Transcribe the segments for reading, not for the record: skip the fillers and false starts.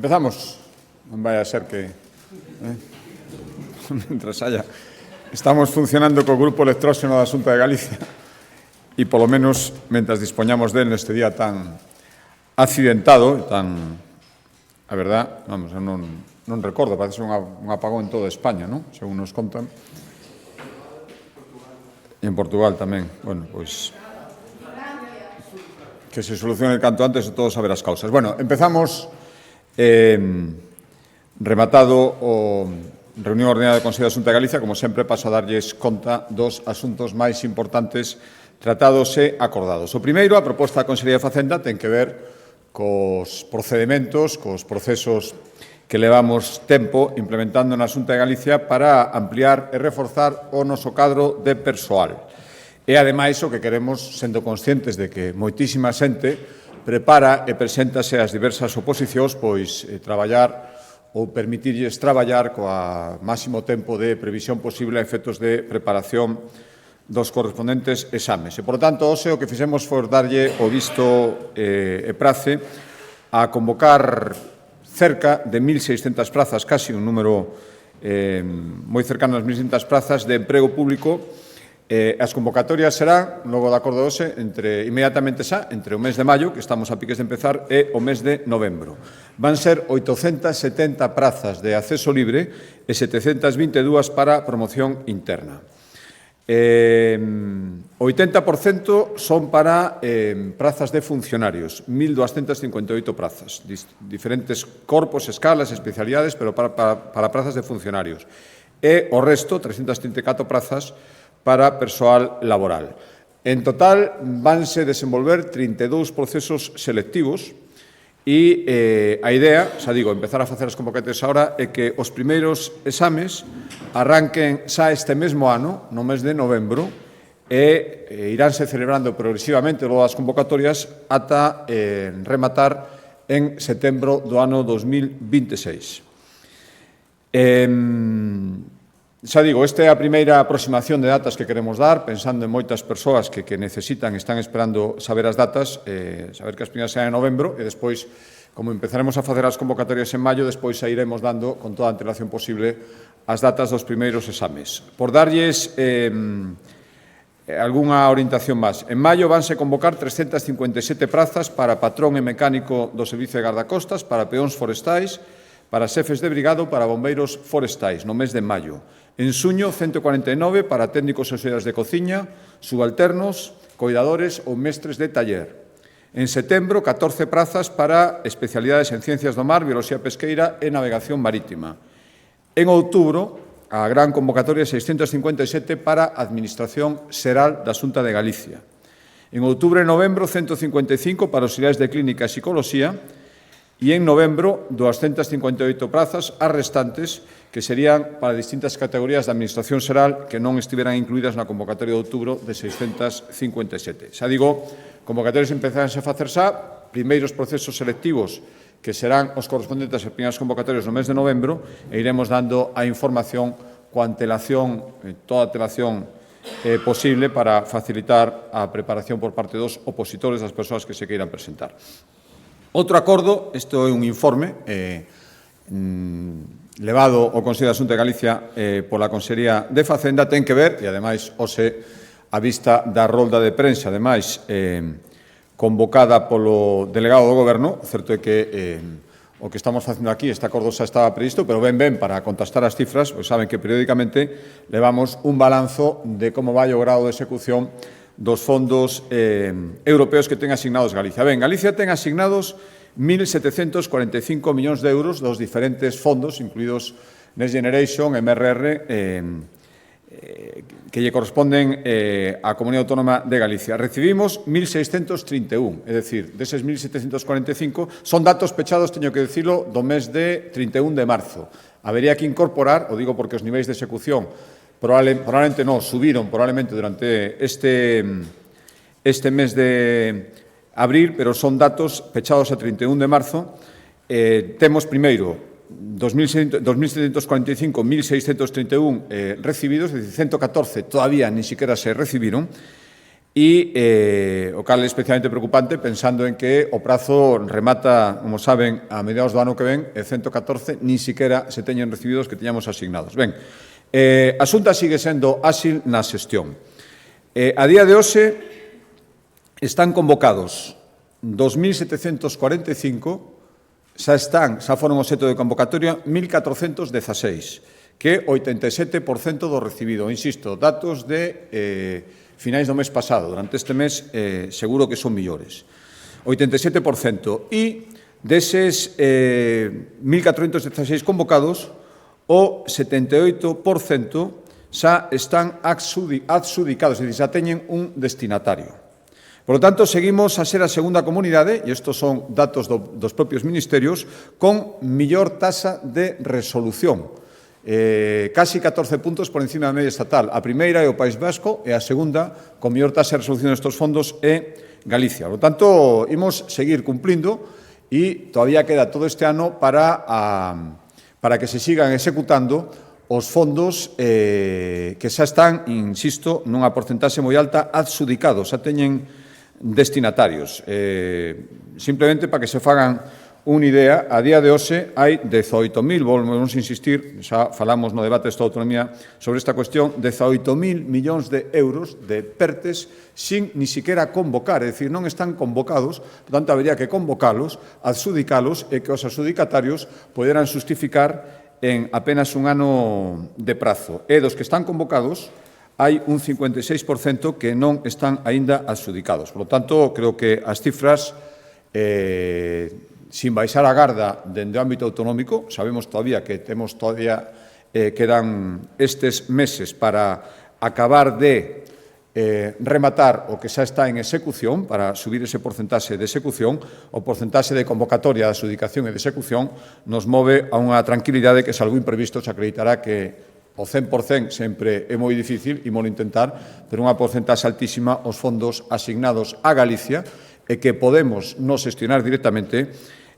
Empezamos. Non vai a ser que... Mentras haya... Estamos funcionando co grupo electróxeno da Xunta de Galicia e, polo menos, mentras dispoñamos del neste día tan accidentado, tan... A verdad, vamos, non recordo, parece un apagón en toda España, non? Según nos contan. E en Portugal tamén. Bueno, pois... Que se solucione canto antes e todos saber as causas. Bueno, empezamos... Rematado o reunión ordenada do Consello da Xunta de Galicia, como sempre, paso a darlles conta dos asuntos máis importantes tratados e acordados. O primeiro, a proposta da Consellería de Facenda, ten que ver cos procedementos, cos procesos que levamos tempo implementando na Xunta de Galicia para ampliar e reforzar o noso cadro de persoal. E, ademais, o que queremos, sendo conscientes de que moitísima xente prepara e preséntase ás diversas oposicións, pois traballar ou permitirlles traballar coa máximo tempo de previsión posible a efectos de preparación dos correspondentes exames. E, por tanto, hoxe o que fixemos foi darlle o visto e prace a convocar cerca de 1.600 plazas, casi un número moi cercano ás 1.600 plazas de emprego público. As convocatorias serán, logo de acordo hoxe, inmediatamente entre o mes de maio, que estamos a piques de empezar, e o mes de novembro. Van ser 870 prazas de acceso libre e 722 para promoción interna. 80% son para prazas de funcionarios, 1.258 plazas, diferentes corpos, escalas, especialidades, pero para prazas de funcionarios. E o resto, 334 plazas, para persoal laboral. En total, vanse desenvolver 32 procesos selectivos e a idea, xa digo, empezar a facer as convocatorias agora, é que os primeiros exames arranquen xa este mesmo ano, no mes de novembro, e iránse celebrando progresivamente logo das convocatorias ata rematar en setembro do ano 2026. Xa digo, esta é a primeira aproximación de datas que queremos dar, pensando en moitas persoas que necesitan, están esperando saber as datas, saber que as primeiras serán en novembro, e despois, como empezaremos a facer as convocatorias en maio, despois xa iremos dando, con toda a antelación posible, as datas dos primeiros exames. Por darlles algunha orientación máis. En maio vanse convocar 357 prazas para patrón e mecánico do Servicio de Gardacostas, para peóns forestais, para xefes de brigado, para bombeiros forestais, no mes de maio. En suño, 149 para técnicos e auxiliares de cociña, subalternos, coidadores ou mestres de taller. En setembro, 14 prazas para especialidades en ciencias do mar, bioloxía pesqueira e navegación marítima. En outubro, a gran convocatoria 657 para Administración Xeral da Xunta de Galicia. En outubro e novembro, 155 para auxiliares de clínica e psicoloxía. E en novembro, 258 prazas, as restantes, que serían para distintas categorías de Administración Xeral que non estiveran incluídas na convocatoria de outubro de 657. Xa digo, convocatorias empezaránse a facer xa, primeiros procesos selectivos que serán os correspondentes ás primeiras convocatorias no mes de novembro, e iremos dando a información coa antelación, toda a antelación posible para facilitar a preparación por parte dos opositores das persoas que se queiran presentar. Outro acordo, isto é un informe levado ao Consello da Xunta de Galicia pola Consellería de Facenda, ten que ver, e ademais, hoxe, a vista da rolda de prensa, ademais, convocada polo delegado do Goberno, o certo é que o que estamos facendo aquí, este acordo xa estaba previsto, pero ben, para contrastar as cifras, pois saben que periódicamente levamos un balanzo de como vai o grado de execución dos fondos europeos que ten asignados Galicia. Ben, Galicia ten asignados 1.745 millóns de euros dos diferentes fondos, incluídos Next Generation, MRR, que lle corresponden á Comunidade Autónoma de Galicia. Recibimos 1.631, é dicir, deses 1.745, son datos pechados, teño que dicilo, do mes de 31 de marzo. Habería que incorporar, o digo porque os niveis de execución probablemente non, subiron probablemente durante este mes de abril, pero son datos pechados a 31 de marzo. Temos primeiro 2.745, 1.631 recibidos, é dicir, 114 todavía ni siquiera se recibiron, e o cal é especialmente preocupante pensando en que o prazo remata, como saben, a mediados do ano que ven, e 114 nin siquiera se teñen recibidos que teñamos asignados. Ben, a Xunta sigue sendo áxil na xestión. A día de hoxe están convocados 2.745, xa foron o seto de convocatoria 1.416, que é 87% do recibido. Insisto, datos de finais do mes pasado. Durante este mes seguro que son millores. 87%. E deses 1.416 convocados, o 78% xa están adxudicados, é dicir, xa teñen un destinatario. Por lo tanto, seguimos a ser a segunda comunidade, e estes son datos dos propios ministerios, con mellor taxa de resolución. Casi 14 puntos por encima da media estatal. A primeira é o País Vasco e a segunda, con mellor taxa de resolución destes fondos, é Galicia. Por lo tanto, imos seguir cumplindo e todavía queda todo este ano para que se sigan executando os fondos que xa están, insisto, nunha porcentaxe moi alta adxudicados, xa teñen destinatarios. Simplemente para que se fagan unha idea, a día de hoxe hai 18.000, volvemos a insistir, xa falamos no debate desta autonomía sobre esta cuestión, 18.000 millóns de euros de PERTES sin ni siquiera convocar, é dicir, non están convocados, por tanto, habería que convocalos, adxudicalos e que os adxudicatarios poderan justificar en apenas un ano de prazo. E dos que están convocados, hai un 56% que non están aínda adxudicados. Por lo tanto, creo que as cifras sin baixar a garda dende o ámbito autonómico, sabemos todavía que quedan estes meses para acabar de rematar o que xa está en execución, para subir ese porcentaxe de execución, o porcentaxe de convocatoria de adxudicación e de execución nos move a unha tranquilidade que, salvo imprevisto, se acreditará que o 100% sempre é moi difícil, ímolo intentar, pero unha porcentaxe altísima os fondos asignados a Galicia e que podemos nos gestionar directamente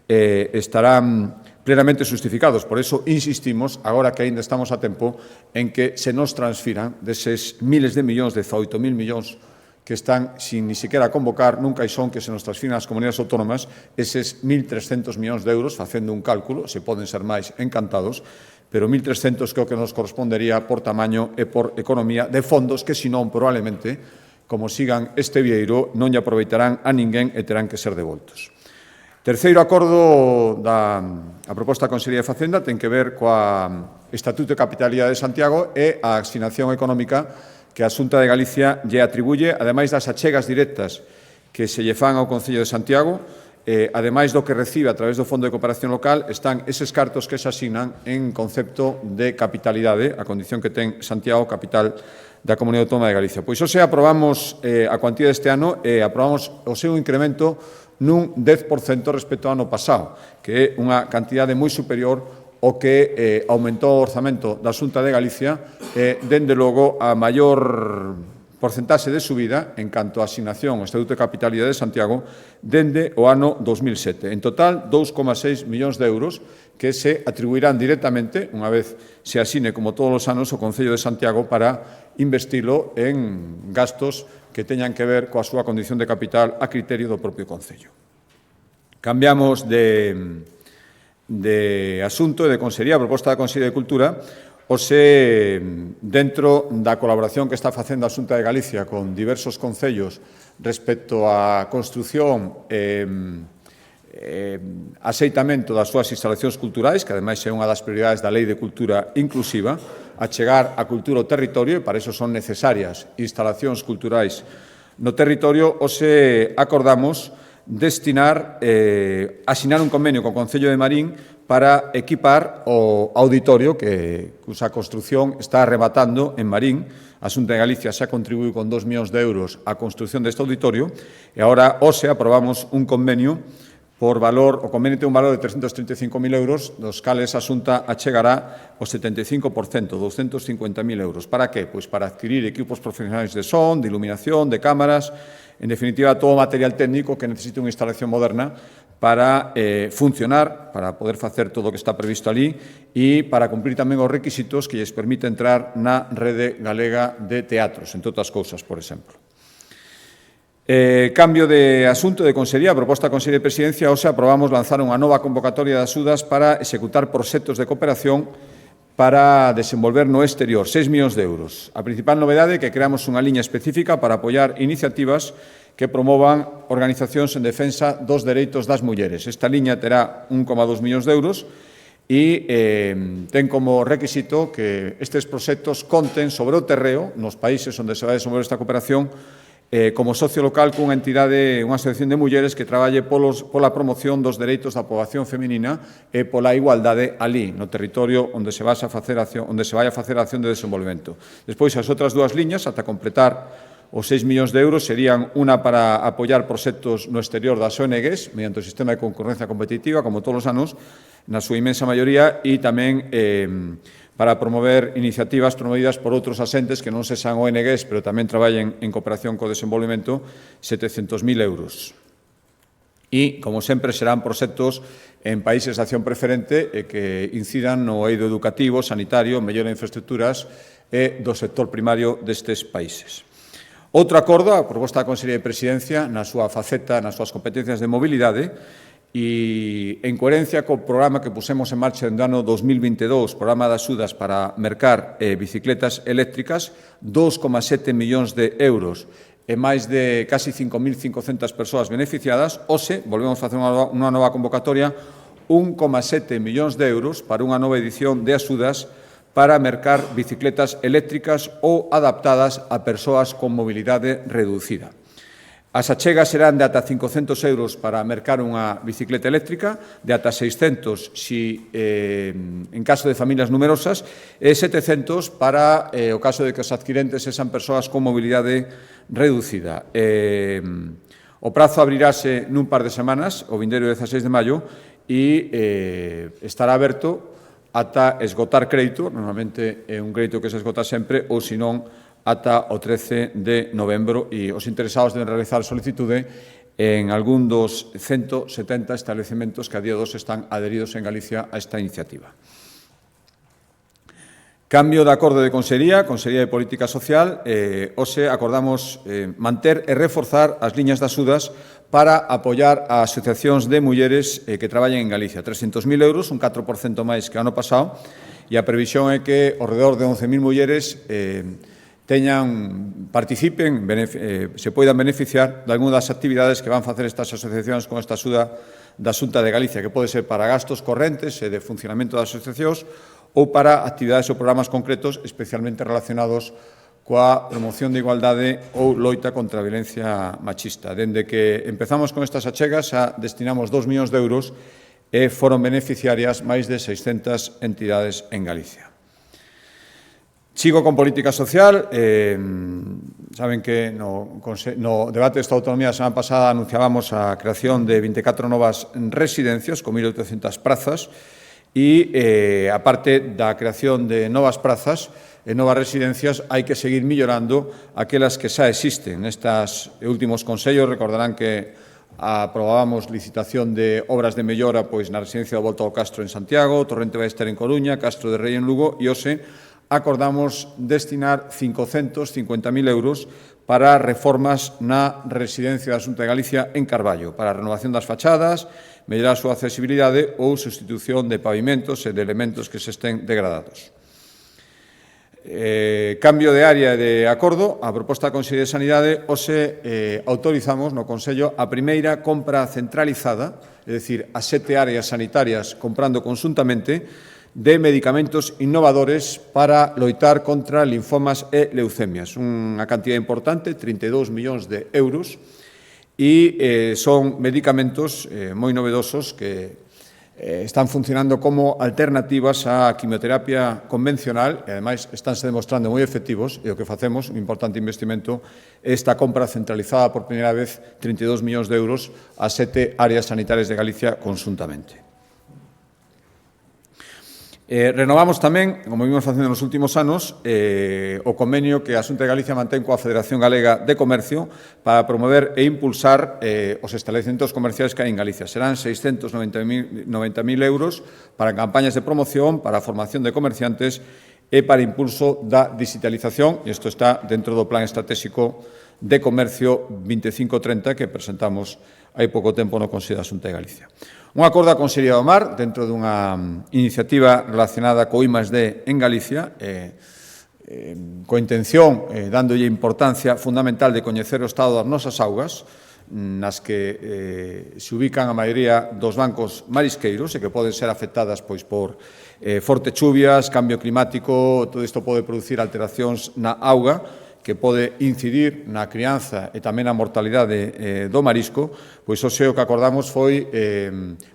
estarán plenamente justificados. Por eso insistimos, agora que ainda estamos a tempo, en que se nos transfiran deses miles de millóns, 18.000 millóns que están sin ni siquiera convocar, nunca hai son que se nos transfiran as comunidades autónomas, eses 1.300 millóns de euros, facendo un cálculo, se poden ser máis encantados, pero 1.300 creo que nos correspondería por tamaño e por economía de fondos que, senón, probablemente, como sigan este vieiro, non lle aproveitarán a ninguén e terán que ser devoltos. Terceiro acordo da proposta da Consellería de Facenda ten que ver coa Estatuto de Capitalidade de Santiago e a asignación económica que a Xunta de Galicia lle atribuye, ademais das achegas directas que se lle fan ao Concello de Santiago, ademais do que recibe a través do Fondo de Cooperación Local, están eses cartos que se asignan en concepto de capitalidade, a condición que ten Santiago, capital da Comunidade Autónoma de Galicia. Pois hoxe aprobamos a cuantía deste ano e aprobamos o seu incremento nun 10% respecto ao ano pasado, que é unha cantidade moi superior ao que aumentou o orzamento da Xunta de Galicia, dende logo a maior porcentaxe de subida en canto a asignación ao Estatuto de Capitalidade de Santiago dende o ano 2007. En total, 2,6 millóns de euros que se atribuirán directamente, unha vez se asine como todos os anos o Concello de Santiago, para investilo en gastos que teñan que ver coa súa condición de capital a criterio do propio Concello. Cambiamos de asunto e de Consellería, a proposta da Consellería de Cultura, hoxe, dentro da colaboración que está facendo a Xunta de Galicia con diversos concellos respecto á construción axeitamento das súas instalacións culturais, que ademais é unha das prioridades da Lei de Cultura Inclusiva, a chegar a cultura ao territorio, e para iso son necesarias instalacións culturais no territorio, hoxe acordamos asinar un convenio co Concello de Marín para equipar o auditorio cuxa construción está rematando en Marín. A Xunta de Galicia xa contribuiu con 2 millóns de euros á construción deste auditorio e agora hoxe aprobamos un convenio por valor, o convenio ten un valor de 335.000 euros, dos cales a Xunta achegará o 75%, 250.000 euros. Para que? Pois para adquirir equipos profesionais de son, de iluminación, de cámaras, en definitiva, todo o material técnico que necesite unha instalación moderna para funcionar, para poder facer todo o que está previsto ali e para cumprir tamén os requisitos que lles permite entrar na rede galega de teatros, entre outras cousas, por exemplo. Cambio de asunto de Consellería, a proposta da Consellería de Presidencia, hoxe aprobamos lanzar unha nova convocatoria de axudas para executar proxectos de cooperación para desenvolver no exterior, 6 millóns de euros. A principal novedade é que creamos unha liña específica para apoiar iniciativas que promovan organizacións en defensa dos dereitos das mulleres. Esta liña terá 1,2 millóns de euros e ten como requisito que estes proxectos conten sobre o terreo, nos países onde se vai desenvolver esta cooperación, como socio local cunha entidade, unha asociación de mulleres que traballe pola promoción dos dereitos da poboación feminina e pola igualdade ali, no territorio onde se vai a facer a acción de desenvolvemento. Despois, as outras dúas liñas, ata completar os 6 millóns de euros, serían unha para apoiar proxectos no exterior das ONGs, mediante o sistema de concurrencia competitiva, como todos os anos, na súa inmensa maioría, e tamén para promover iniciativas promovidas por outros asentes que non sexan ONGs, pero tamén traballen en cooperación co desenvolvemento, 700.000 euros. E, como sempre, serán proxectos en países de acción preferente e que incidan no eido educativo, sanitario, mellora de infraestructuras e do sector primario destes países. Outro acordo, a proposta da Consellería de Presidencia, na súa faceta, nas súas competencias de mobilidade, e en coherencia co programa que pusemos en marcha no ano 2022, programa de axudas para mercar bicicletas eléctricas, 2,7 millóns de euros e máis de casi 5.500 persoas beneficiadas. Hoxe, volvemos a facer unha nova convocatoria, 1,7 millóns de euros para unha nova edición de axudas para mercar bicicletas eléctricas ou adaptadas a persoas con mobilidade reducida. As achegas serán de ata 500 euros para mercar unha bicicleta eléctrica, de ata 600 en caso de familias numerosas e 700 para o caso de que os adquirentes sexan persoas con mobilidade reducida. O prazo abrirase nun par de semanas, o vindeiro 16 de maio, e estará aberto ata esgotar crédito, normalmente é un crédito que se esgota sempre, ou senón ata o 13 de novembro, e os interesados deben realizar solicitude en algún dos 170 establecementos que a día de hoxe están adheridos en Galicia a esta iniciativa. Cambio de acordo de Consellería de Política Social. Hoxe acordamos manter e reforzar as liñas de axudas para apoiar a asociacións de mulleres que traballen en Galicia. 300.000 euros, un 4% máis que o ano pasado, e a previsión é que ao redor de 11.000 mulleres participen, se poidan beneficiar de algunha das actividades que van facer estas asociacións con esta axuda da Xunta de Galicia, que pode ser para gastos correntes e de funcionamento das asociacións ou para actividades ou programas concretos especialmente relacionados coa promoción de igualdade ou loita contra a violencia machista. Dende que empezamos con estas achegas, destinamos 2 millóns de euros e foron beneficiarias máis de 600 entidades en Galicia. Sigo con política social. Saben que no debate desta autonomía a semana pasada anunciábamos a creación de 24 novas residencias con 1.800 prazas e, aparte da creación de novas prazas e novas residencias, hai que seguir millorando aquelas que xa existen. Nestes últimos consellos recordarán que aprobábamos licitación de obras de mellora na residencia do Volta ao Castro en Santiago, Torrente Ballester en Coruña, Castro de Rei en Lugo, e hoxe acordamos destinar 550.000 euros para reformas na residencia da Xunta de Galicia en Carballo, para a renovación das fachadas, mellorar a súa accesibilidade ou sustitución de pavimentos e de elementos que se estén degradados. Cambio de área de acordo. A proposta da Consellería de Sanidade, hoxe autorizamos no Consello a primeira compra centralizada, é dicir, as 7 áreas sanitarias comprando conxuntamente de medicamentos innovadores para loitar contra linfomas e leucemias. Unha cantidad importante, 32 millóns de euros, e son medicamentos moi novedosos que están funcionando como alternativas á quimioterapia convencional e, ademais, estánse demostrando moi efectivos, e o que facemos, un importante investimento, é esta compra centralizada por primeira vez, 32 millóns de euros, a 7 áreas sanitarias de Galicia conxuntamente. Renovamos tamén, como vimos facendo nos últimos anos, o convenio que a Xunta de Galicia mantén coa Federación Galega de Comercio para promover e impulsar os establecementos comerciais que hai en Galicia. Serán 690.000 euros para campañas de promoción, para a formación de comerciantes e para impulso da digitalización, e isto está dentro do Plan Estratégico de Comercio 2530 que presentamos hai pouco tempo no Consello da Xunta de Galicia. Un acordo da Consellería do Mar dentro dunha iniciativa relacionada co I+D en Galicia, coa intención, dándolle importancia fundamental de coñecer o estado das nosas augas, nas que se ubican a maioría dos bancos marisqueiros e que poden ser afectadas pois, por fortes chuvias, cambio climático, todo isto pode producir alteracións na auga, que pode incidir na crianza e tamén na mortalidade do marisco, pois o que acordamos foi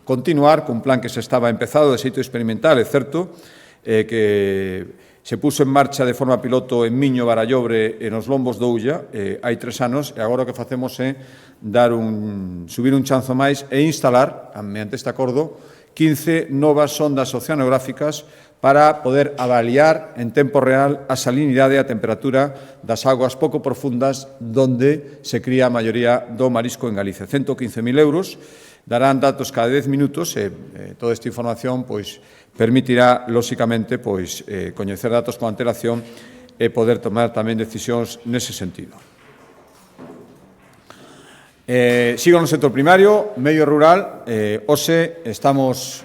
continuar cun plan que se estaba empezado de xeito experimental, é certo, que se puso en marcha de forma piloto en Miño, Barallobre e nos Lombos do Ulla hai 3 anos, e agora o que facemos é subir un chanzo máis e instalar, mediante este acordo, 15 novas sondas oceanográficas para poder avaliar en tempo real a salinidade e a temperatura das augas pouco profundas donde se cría a maioría do marisco en Galicia. 115.000 euros, darán datos cada 10 minutos e toda esta información permitirá, lóxicamente, coñecer datos con antelación e poder tomar tamén decisións nese sentido. Sigo no sector primario, medio rural, hoxe estamos,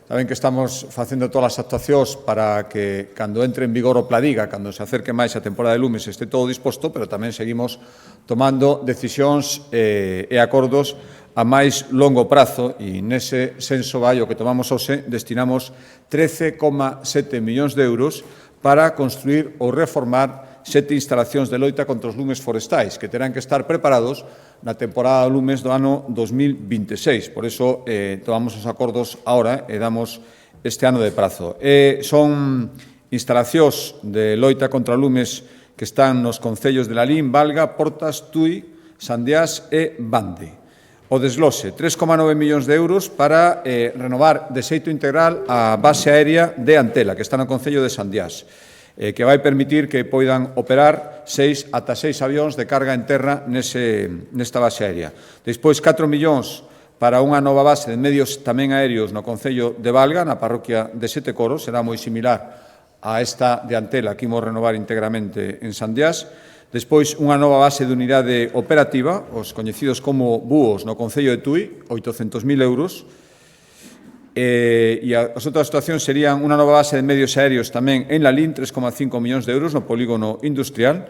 saben que estamos facendo todas as actuacións para que, cando entre en vigor o Pladiga, cando se acerque máis a temporada de lumes, este todo disposto, pero tamén seguimos tomando decisións e acordos a máis longo prazo, e nese senso vai o que tomamos hoxe, destinamos 13,7 millóns de euros para construir ou reformar 7 instalacións de loita contra os lumes forestais, que terán que estar preparados na temporada de lumes do ano 2026. Por iso tomamos os acordos ahora e damos este ano de prazo. Son instalacións de loita contra lumes que están nos concellos de Lalín, Valga, Portas, Tui, Sandiás e Bande. O desglose, 3,9 millóns de euros para renovar de xeito integral a base aérea de Antela, que está no concello de Sandiás, que vai permitir que poidan operar ata 6 avións de carga en terra nesta base aérea. Despois, 4 millóns para unha nova base de medios tamén aéreos no concello de Valga, na parroquia de Sete Coros, será moi similar a esta de Antela, que imos renovar íntegramente en Sandiás. Despois, unha nova base de unidade operativa, os coñecidos como BUOS, no concello de Tui, 800.000 euros, e as outras situacións serían unha nova base de medios aéreos tamén en Lalín, 3,5 millóns de euros no polígono industrial,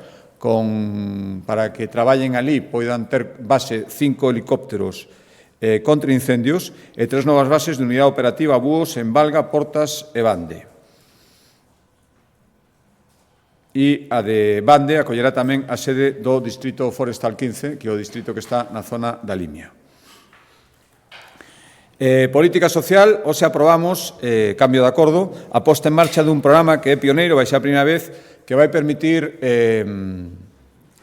para que traballen ali, poidan ter base 5 helicópteros contra incendios e 3 novas bases de unidade operativa BUOS en Valga, Portas e Bande. E a de Bande acollerá tamén a sede do Distrito Forestal 15, que é o distrito que está na zona da Limia. Política social, hoxe aprobamos, cambio de acordo, a posta en marcha dun programa que é pioneiro, vai ser a primeira vez, que vai permitir,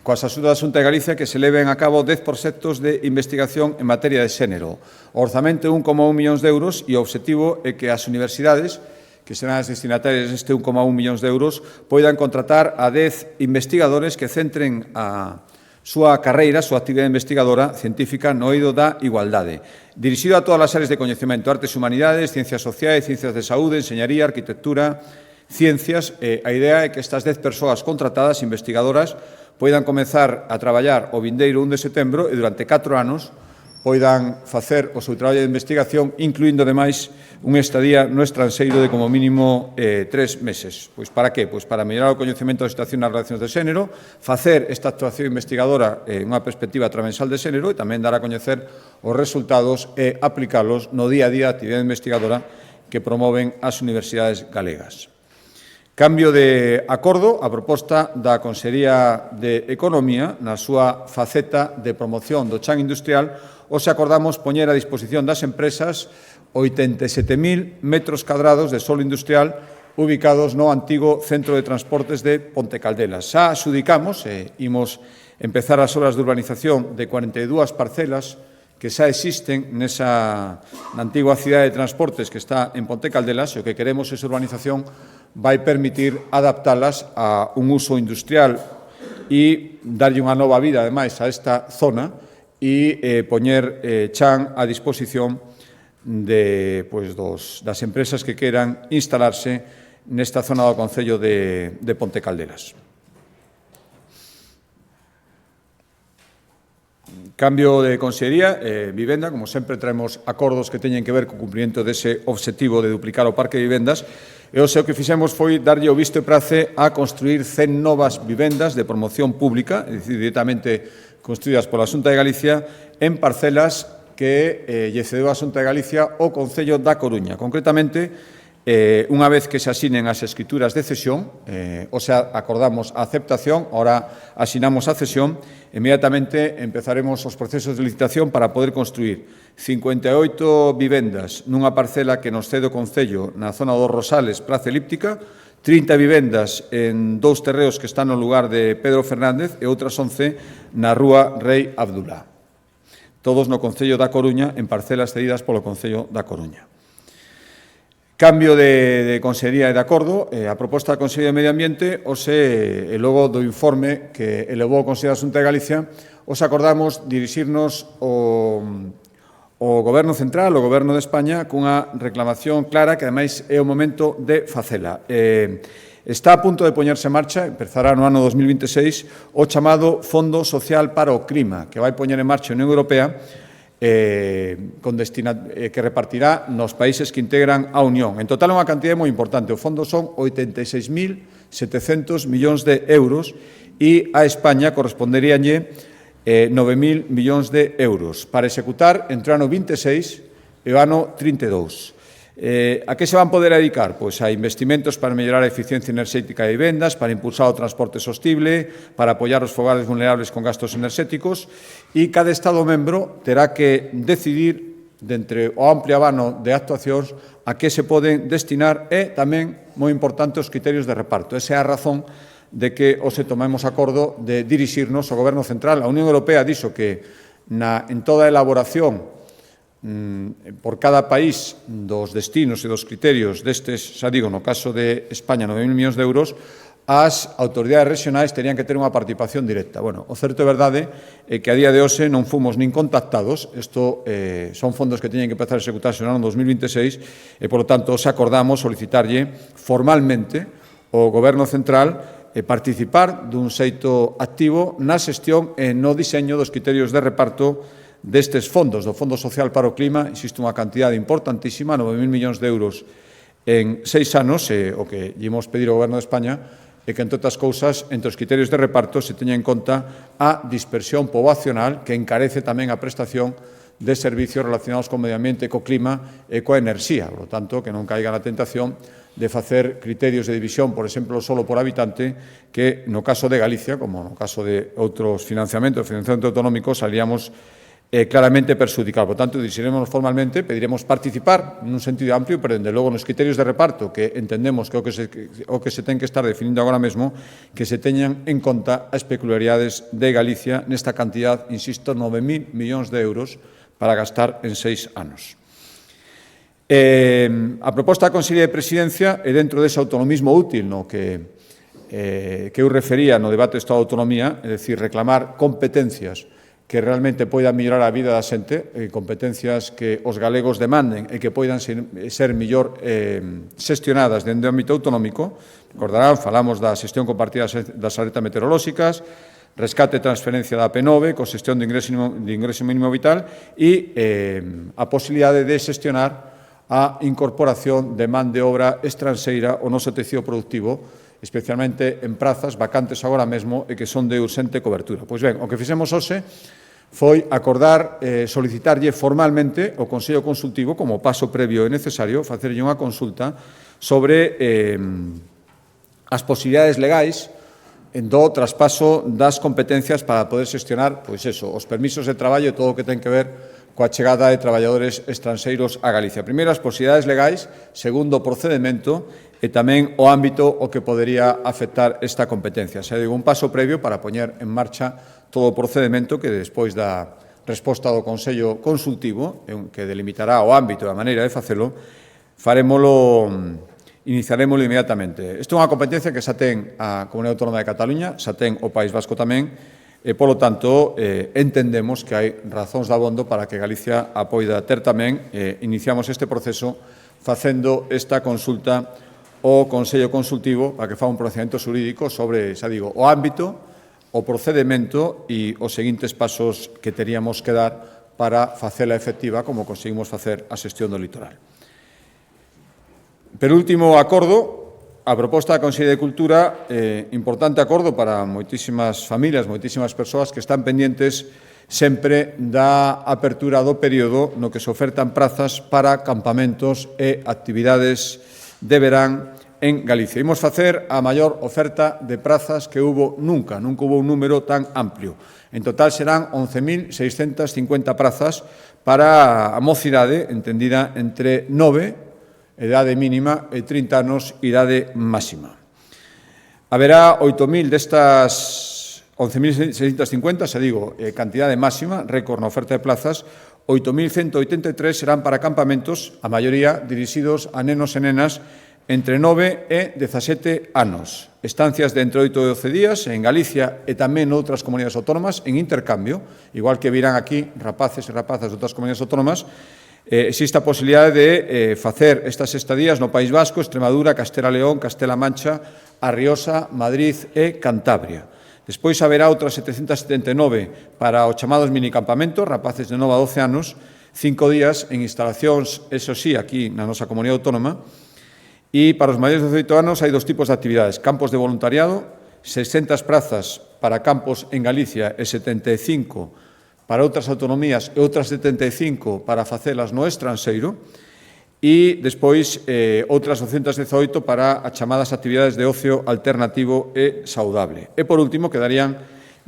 coas axudas da Xunta de Galicia, que se leven a cabo 10 proxectos de investigación en materia de xénero. O orzamento é 1,1 millóns de euros e o obxectivo é que as universidades, que serán as destinatarias deste 1,1 millóns de euros, poidan contratar a 10 investigadores que centren a súa carreira, a súa actividade investigadora científica no eido da igualdade, dirixido a todas as áreas de coñecemento, artes e humanidades, ciencias sociais, ciencias de saúde, enseñaría, arquitectura, ciencias. A idea é que estas 10 persoas contratadas, investigadoras, poidan comezar a traballar o vindeiro 1 de setembro e durante 4 anos poidan facer o seu traballo de investigación, incluindo, ademais, un estadía no estranxeiro de como mínimo 3 meses. Pois para que? Pois para mellorar o coñecemento da situación nas relacións de xénero, facer esta actuación investigadora en unha perspectiva transversal de xénero e tamén dar a coñecer os resultados e aplicalos no día a día da actividade investigadora que promoven as universidades galegas. Cambio de acordo a proposta da Consellería de Economía na súa faceta de promoción do chan industrial. Hoxe acordamos poñer a disposición das empresas 87.000 metros cadrados de solo industrial ubicados no antigo Centro de Transportes de Ponte Caldelas. Xa adxudicamos e imos empezar as obras de urbanización de 42 parcelas que xa existen na antigua cidade de transportes que está en Ponte Caldelas, e o que queremos esa urbanización vai permitir adaptalas a un uso industrial e darlle unha nova vida, ademais, a esta zona e poñer chan a disposición das empresas que queran instalarse nesta zona do concello de Ponte Caldelas. Cambio de consellería, vivenda, como sempre traemos acordos que teñen que ver co cumprimento dese obxectivo de duplicar o parque de vivendas, e o que fixemos foi darlle o visto e prace a construir 100 novas vivendas de promoción pública, é dicir, directamente construídas pola Xunta de Galicia, en parcelas que lle cedeu a Xunta de Galicia o Concello da Coruña. Concretamente, unha vez que se asinen as escrituras de cesión, o sea, acordamos a aceptación, ahora asinamos a cesión, inmediatamente empezaremos os procesos de licitación para poder construir 58 vivendas nunha parcela que nos cede o Concello na zona dos Rosales, Praza Elíptica, 30 vivendas en 2 terreos que están no lugar de Pedro Fernández e outras 11 na rúa Rei Abdulá. Todos no Concello da Coruña, en parcelas cedidas polo Concello da Coruña. Cambio de consellería e de acordo, a proposta da Consellería de Medio Ambiente, e logo do informe que elevou o Consello da Xunta de Galicia, os acordamos dirixirnos ao Goberno Central, ao Goberno de España, cunha reclamación clara que, ademais, é o momento de facela. Está a punto de poñerse en marcha, empezará no ano 2026, o chamado Fondo Social para o Clima, que vai poñer en marcha a Unión Europea, que repartirá nos países que integran a Unión. En total é unha cantidade moi importante. O fondo son 86.700 millóns de euros e a España corresponderíanlle 9.000 millóns de euros para executar entre o ano 26 e o ano 32. A que se van poder dedicar? Pois a investimentos para mellorar a eficiencia enerxética de vivendas, para impulsar o transporte sostible, para apoiar os fogares vulnerables con gastos enerxéticos, e cada Estado membro terá que decidir, dentre o amplio abano de actuacións, a que se poden destinar e tamén, moi importante, os criterios de reparto. Esa é a razón de que os tomemos acordo de dirixirnos ao Goberno Central. A Unión Europea dixo que en toda a elaboración por cada país dos destinos e dos criterios destes, xa digo, no caso de España, 9.000 millóns de euros, as autoridades regionais terían que ter unha participación directa. Bueno, o certo é verdade é que a día de hoxe non fomos nin contactados, isto son fondos que teñen que empezar a executarse no ano 2026 e, polo tanto, os acordamos solicitarlle formalmente ao Goberno Central participar dun xeito activo na xestión e no diseño dos criterios de reparto destes fondos, do Fondo Social para o Clima. Existe unha cantidade importantísima, 9.000 millóns de euros en 6 anos, o que ímos pedir ao Goberno de España é que, entre outras cousas, entre os criterios de reparto se teña en conta a dispersión poboacional que encarece tamén a prestación de servicios relacionados co medio ambiente, co clima e coa enerxía. Por lo tanto, que non caiga na tentación de facer criterios de división, por exemplo, solo por habitante, que no caso de Galicia, como no caso de outros financiamentos autonómicos, salíamos claramente perxudicar. Por tanto, dirixiremos formalmente, pediremos participar nun sentido amplio, pero, dende logo, nos criterios de reparto, que entendemos que o que se ten que estar definindo agora mesmo, que se teñan en conta as peculiaridades de Galicia nesta cantidad, insisto, 9.000 millóns de euros para gastar en 6 anos. A proposta da Consellería de Presidencia é dentro dese autonomismo útil no que eu refería no debate do Estado de Autonomía, é dicir, reclamar competencias que realmente poidan mellorar a vida da xente, competencias que os galegos demanden e que poidan ser mellor xestionadas dentro do ámbito autonómico. Recordarán, falamos da xestión compartida das alertas meteorolóxicas, rescate e transferencia da P9, con xestión de ingreso mínimo vital e a posibilidade de xestionar a incorporación de man de obra estranxeira ao noso tecido productivo, especialmente en prazas vacantes agora mesmo e que son de urxente cobertura. Pois ben, o que fixemos hoxe foi acordar, solicitarlle formalmente ao Consello Consultivo, como paso previo e necesario, facerlle unha consulta sobre as posibilidades legais do traspaso das competencias para poder xestionar, pois eso, os permisos de traballo e todo o que ten que ver coa chegada de traballadores estranxeiros a Galicia. Primeiro, as posibilidades legais, segundo, o procedemento e tamén o ámbito o que podería afectar esta competencia. Se digo, un paso previo para poñer en marcha todo o procedemento que, despois da resposta do Consello Consultivo, que delimitará o ámbito e a maneira de facelo, iniciarémolo inmediatamente. Isto é unha competencia que xa ten a Comunidade Autónoma de Cataluña, xa ten o País Vasco tamén, e, polo tanto, entendemos que hai razóns dabondo para que Galicia a poida ter tamén. Iniciamos este proceso facendo esta consulta ao Consello Consultivo para que faga un procedimento xurídico sobre, xa digo, o ámbito, o procedimento e os seguintes pasos que teríamos que dar para facela efectiva como conseguimos facer a xestión do litoral. Per último, acordo, a proposta da Consellería de Cultura, importante acordo para moitísimas familias, moitísimas persoas que están pendientes sempre da apertura do período no que se ofertan prazas para campamentos e actividades de verán en Galicia. Imos facer a maior oferta de prazas que hubo nunca hubo un número tan amplio. En total serán 11.650 prazas para a mocidade, entendida entre 9, idade mínima, e 30 anos, idade máxima. Haberá 8.000 destas 11.650, se digo, cantidade máxima, récord na oferta de plazas. 8.183 serán para campamentos, a maioría dirixidos a nenos e nenas entre 9 e 17 anos. Estancias de entre 8 e 12 días en Galicia e tamén noutras comunidades autónomas en intercambio, igual que virán aquí rapaces e rapazas de outras comunidades autónomas. Existe a posibilidade de facer estas estadías no País Vasco, Extremadura, Castela e León, Castela-A Mancha, A Rioxa, Madrid e Cantabria. Despois haberá outras 779 para os chamados minicampamentos, rapaces de 9 a 12 anos, 5 días en instalacións, eso sí, aquí na nosa comunidade autónoma. E para os maiores de 18 anos hai dos tipos de actividades. Campos de voluntariado, 600 prazas para campos en Galicia e 75 para outras autonomías e outras 75 para facelas no estranxeiro. E despois outras 218 para as chamadas actividades de ocio alternativo e saudable. E por último quedarían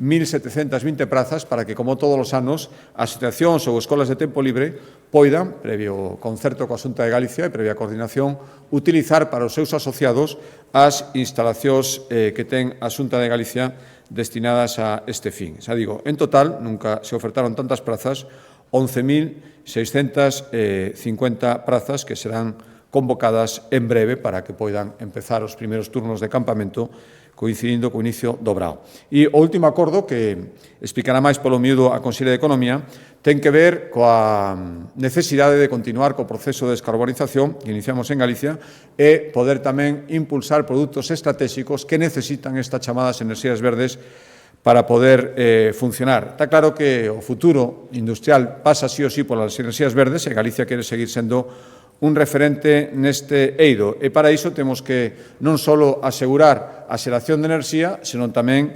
1.720 prazas para que, como todos os anos, asociacións ou escolas de tempo libre poidan, previo concerto coa Xunta de Galicia e previa coordinación, utilizar para os seus asociados as instalacións que ten a Xunta de Galicia destinadas a este fin. Xa digo, en total, nunca se ofertaron tantas prazas, 11.650 prazas que serán convocadas en breve para que poidan empezar os primeiros turnos de campamento coincidindo co inicio do Brao. E o último acordo, que explicará máis polo miúdo a Consellería de Economía, ten que ver coa necesidade de continuar co proceso de descarbonización que iniciamos en Galicia e poder tamén impulsar produtos estratégicos que necesitan estas chamadas enerxías verdes para poder funcionar. Está claro que o futuro industrial pasa sí ou sí polas enerxías verdes e Galicia quere seguir sendo un referente neste eido. E para iso temos que non só asegurar a xeración de enerxía, senón tamén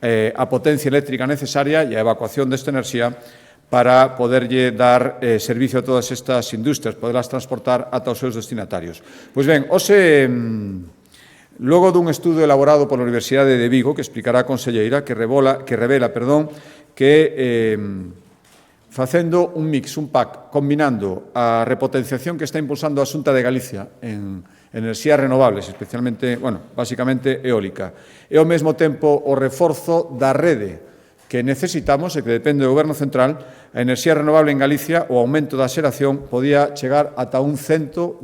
a potencia eléctrica necesaria e a evacuación desta enerxía para poderlle dar servicio a todas estas industrias, poderlas transportar ata os seus destinatarios. Pois ben, hoxe, logo dun estudo elaborado pola Universidade de Vigo, que explicará a conselleira, que revela que facendo un mix, un pack, combinando a repotenciación que está impulsando a Xunta de Galicia en enerxías renovables, especialmente, basicamente eólica, e ao mesmo tempo o reforzo da rede que necesitamos e que depende do Goberno Central, a enerxía renovable en Galicia, o aumento da xeración, podía chegar ata un 124%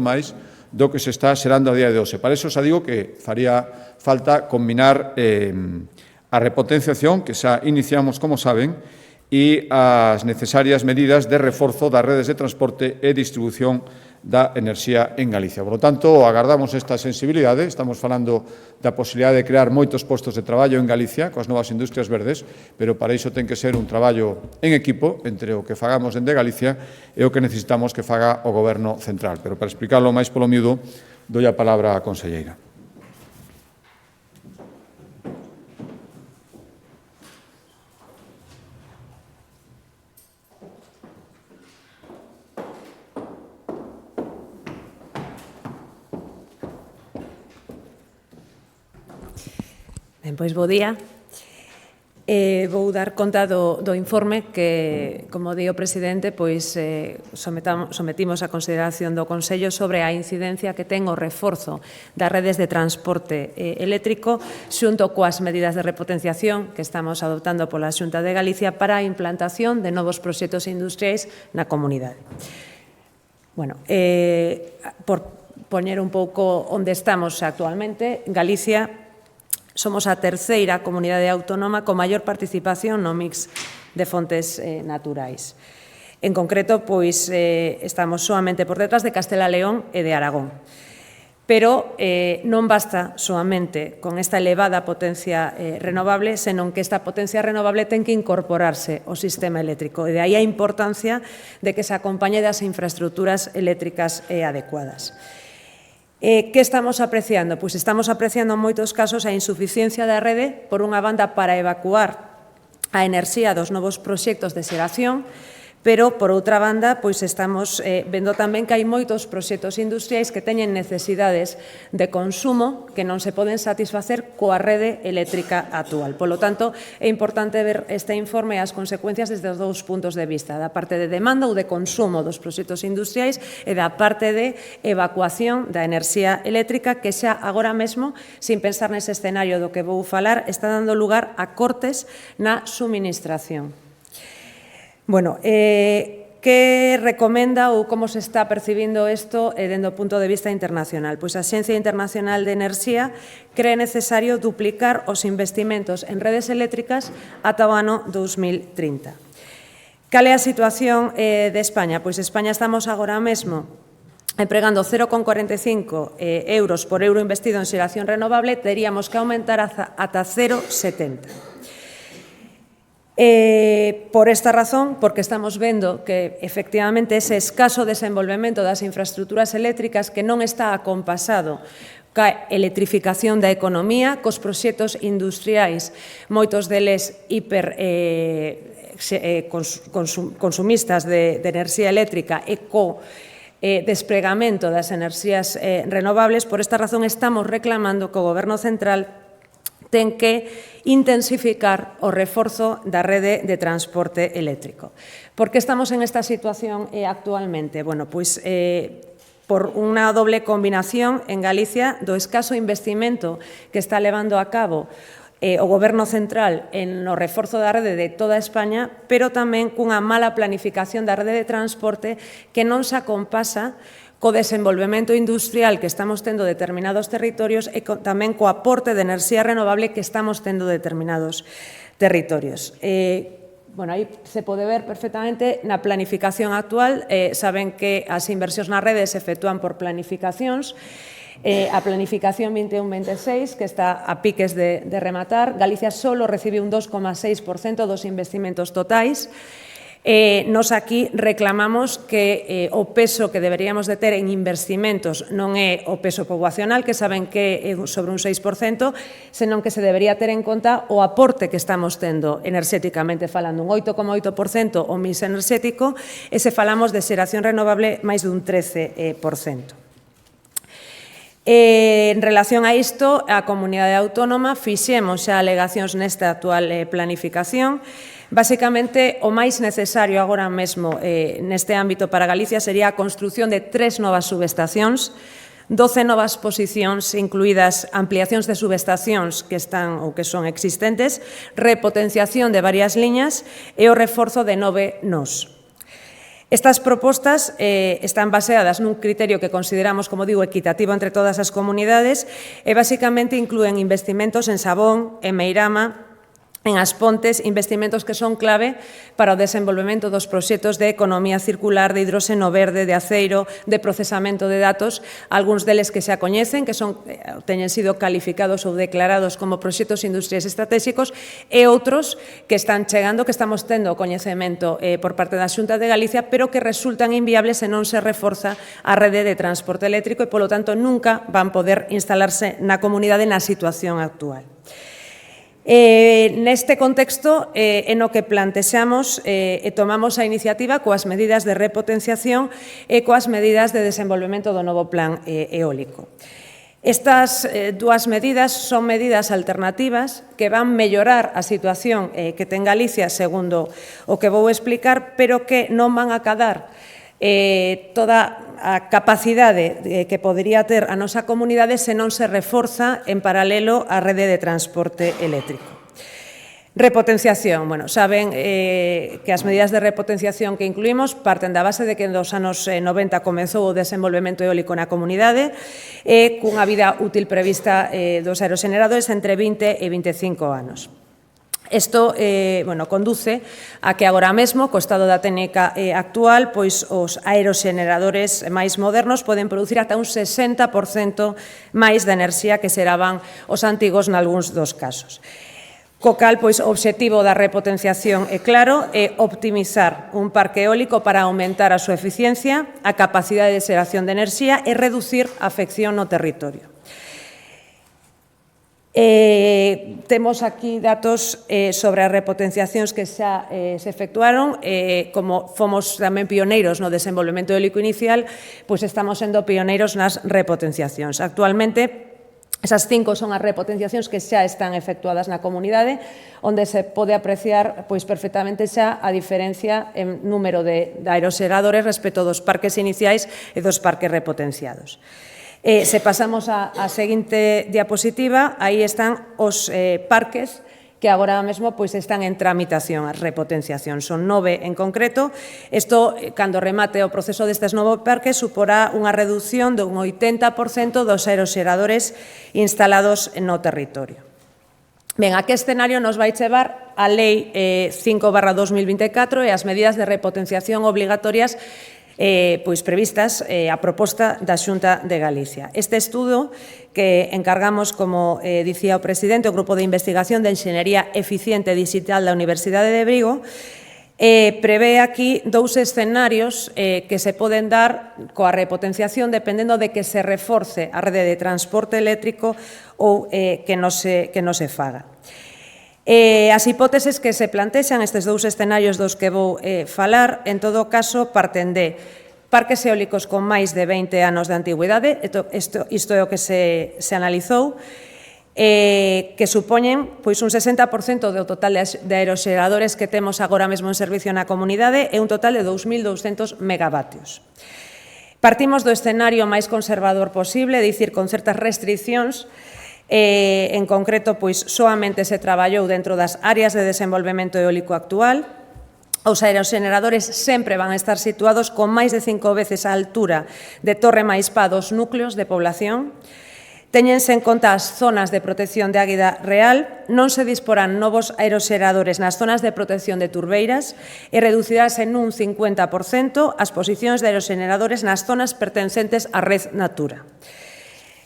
máis do que se está xerando a día de hoxe. Para iso xa digo que faría falta combinar a repotenciación, que xa iniciamos, como saben, e as necesarias medidas de reforzo das redes de transporte e distribución da enerxía en Galicia. Por lo tanto, agardamos esta sensibilidade. Estamos falando da posibilidade de crear moitos postos de traballo en Galicia coas novas industrias verdes, pero para iso ten que ser un traballo en equipo entre o que fagamos dende Galicia e o que necesitamos que faga o Goberno Central. Pero para explicarlo máis polo miúdo, doi a palabra á conselleira. Ben, pois, bo día. Vou dar conta do informe que, como di o presidente, pois sometimos a consideración do Consello sobre a incidencia que ten o reforzo das redes de transporte eléctrico xunto coas medidas de repotenciación que estamos adoptando pola Xunta de Galicia para a implantación de novos proxectos industriais na comunidade. Bueno, por poñer un pouco onde estamos actualmente, Galicia somos a terceira comunidade autónoma con maior participación no mix de fontes naturais. En concreto, pois, estamos soamente por detrás de Castela e León e de Aragón. pero non basta soamente con esta elevada potencia renovable, senón que esta potencia renovable ten que incorporarse ao sistema eléctrico, e de aí a importancia de que se acompañe das infraestructuras eléctricas adecuadas. Que estamos apreciando? Pois estamos apreciando en moitos casos a insuficiencia da rede, por unha banda, para evacuar a enerxía dos novos proxectos de xeración, pero, por outra banda, pois estamos vendo tamén que hai moitos proxectos industriais que teñen necesidades de consumo que non se poden satisfacer coa rede eléctrica actual. Polo tanto, é importante ver este informe e as consecuencias desde os dous puntos de vista, da parte de demanda ou de consumo dos proxectos industriais e da parte de evacuación da enerxía eléctrica que xa agora mesmo, sin pensar nese escenario do que vou falar, está dando lugar a cortes na suministración. Bueno, que recomenda ou como se está percibindo isto dende o punto de vista internacional? Pois a Axencia Internacional de Enerxía cree necesario duplicar os investimentos en redes eléctricas ata o ano 2030. Cal é a situación de España? Pois España estamos agora mesmo empregando 0,45 euros por euro investido en xeración renovable, teríamos que aumentar ata 0,70. Por esta razón, porque estamos vendo que, efectivamente, ese escaso desenvolvemento das infraestructuras eléctricas que non está acompasado ca electrificación da economía, cos proxectos industriais, moitos deles consumistas de enerxía eléctrica e co despregamento das enerxías renovables. Por esta razón, estamos reclamando que o Goberno central ten que intensificar o reforzo da rede de transporte eléctrico. Por que estamos en esta situación actualmente? Bueno, pois por unha doble combinación en Galicia do escaso investimento que está levando a cabo o Goberno central no reforzo da rede de toda España, pero tamén cunha mala planificación da rede de transporte que non se acompasa co desenvolvemento industrial que estamos tendo determinados territorios e tamén co aporte de enerxía renovable que estamos tendo determinados territorios. Bueno, aí se pode ver perfectamente na planificación actual. Saben que as inversións na rede se efectúan por planificacións. A planificación 21-26, que está a piques de rematar, Galicia só recibiu un 2,6% dos investimentos totais. Nos aquí reclamamos que o peso que deberíamos de ter en investimentos non é o peso poboacional, que saben que é sobre un 6%, senón que se debería ter en conta o aporte que estamos tendo enerxéticamente falando, un 8,8% o mix enerxético, e se falamos de xeración renovable máis dun 13%. En relación a isto, a Comunidade Autónoma fixemos xa alegacións nesta actual planificación. Basicamente, o máis necesario agora mesmo neste ámbito para Galicia sería a construción de 3 novas subestacións, 12 novas posicións, incluídas ampliacións de subestacións que están ou que son existentes, repotenciación de varias liñas e o reforzo de 9 nos. Estas propostas están baseadas nun criterio que consideramos, como digo, equitativo entre todas as comunidades e basicamente inclúen investimentos en Sabón, en Meirama, en As Pontes, investimentos que son clave para o desenvolvemento dos proxectos de economía circular, de hidróxeno verde, de aceiro, de procesamento de datos, algúns deles que xa coñecen, que teñen sido calificados ou declarados como proxectos industriais estratégicos, e outros que están chegando, que estamos tendo coñecemento por parte da Xunta de Galicia, pero que resultan inviables se non se reforza a rede de transporte eléctrico e, polo tanto, nunca van poder instalarse na comunidade na situación actual. Neste contexto, en o que plantexamos e tomamos a iniciativa coas medidas de repotenciación e coas medidas de desenvolvemento do novo plan eólico. Estas dúas medidas son medidas alternativas que van mellorar a situación que ten Galicia, segundo o que vou explicar, pero que non van a acadar toda a capacidade que podería ter a nosa comunidade se non se reforza en paralelo a rede de transporte eléctrico. Repotenciación. Bueno, saben que as medidas de repotenciación que incluímos parten da base de que nos anos 90 comezou o desenvolvemento eólico na comunidade cunha vida útil prevista dos aeroxeneradores entre 20 e 25 anos. Isto conduce a que agora mesmo, co estado da técnica actual, pois os aeroxeneradores máis modernos poden producir ata un 60% máis de enerxía que xeraban os antigos nalgúns dos casos. Co cal, pois, o obxectivo da repotenciación é claro, é optimizar un parque eólico para aumentar a súa eficiencia, a capacidade de xeración de enerxía e reducir a afección no territorio. Temos aquí datos sobre as repotenciacións que xa se efectuaron. Como fomos tamén pioneiros no desenvolvemento eólico inicial, pois estamos sendo pioneiros nas repotenciacións. Actualmente, esas 5 son as repotenciacións que xa están efectuadas na comunidade, onde se pode apreciar pois perfectamente xa a diferencia en número de aeroxeradores respecto dos parques iniciais e dos parques repotenciados. Se pasamos á seguinte diapositiva, aí están os parques que agora mesmo pois están en tramitación, as repotenciacións. Son 9 en concreto. Isto, cando remate o proceso destes 9 parques, suporá unha reducción dun 80% dos aeroxeradores instalados no territorio. Ben, a que escenario nos vai chevar a Lei 5/2024 e as medidas de repotenciación obligatorias pois previstas a proposta da Xunta de Galicia. Este estudo que encargamos, como dicía o presidente, o Grupo de Investigación de Enxeñería Eficiente Digital da Universidade de Vigo, prevé aquí 2 escenarios que se poden dar coa repotenciación dependendo de que se reforce a rede de transporte eléctrico ou que non se faga. As hipóteses que se plantexan, estes 2 escenarios dos que vou falar, en todo caso, parten de parques eólicos con máis de 20 anos de antigüidade, isto é o que se analizou, que supoñen pois un 60% do total de aeroxeradores que temos agora mesmo en servicio na comunidade e un total de 2.200 megavatios. Partimos do escenario máis conservador posible, é dicir, con certas restriccións. En concreto, pois, soamente se traballou dentro das áreas de desenvolvemento eólico actual. Os aeroxeneradores sempre van a estar situados con máis de 5 veces a altura de Torre Maízpa dos núcleos de población. Téñense en conta as zonas de protección de águida real, non se disporán novos aeroxeradores nas zonas de protección de turbeiras e reducirás en un 50% as posicións de aeroxeneradores nas zonas pertencentes á red Natura.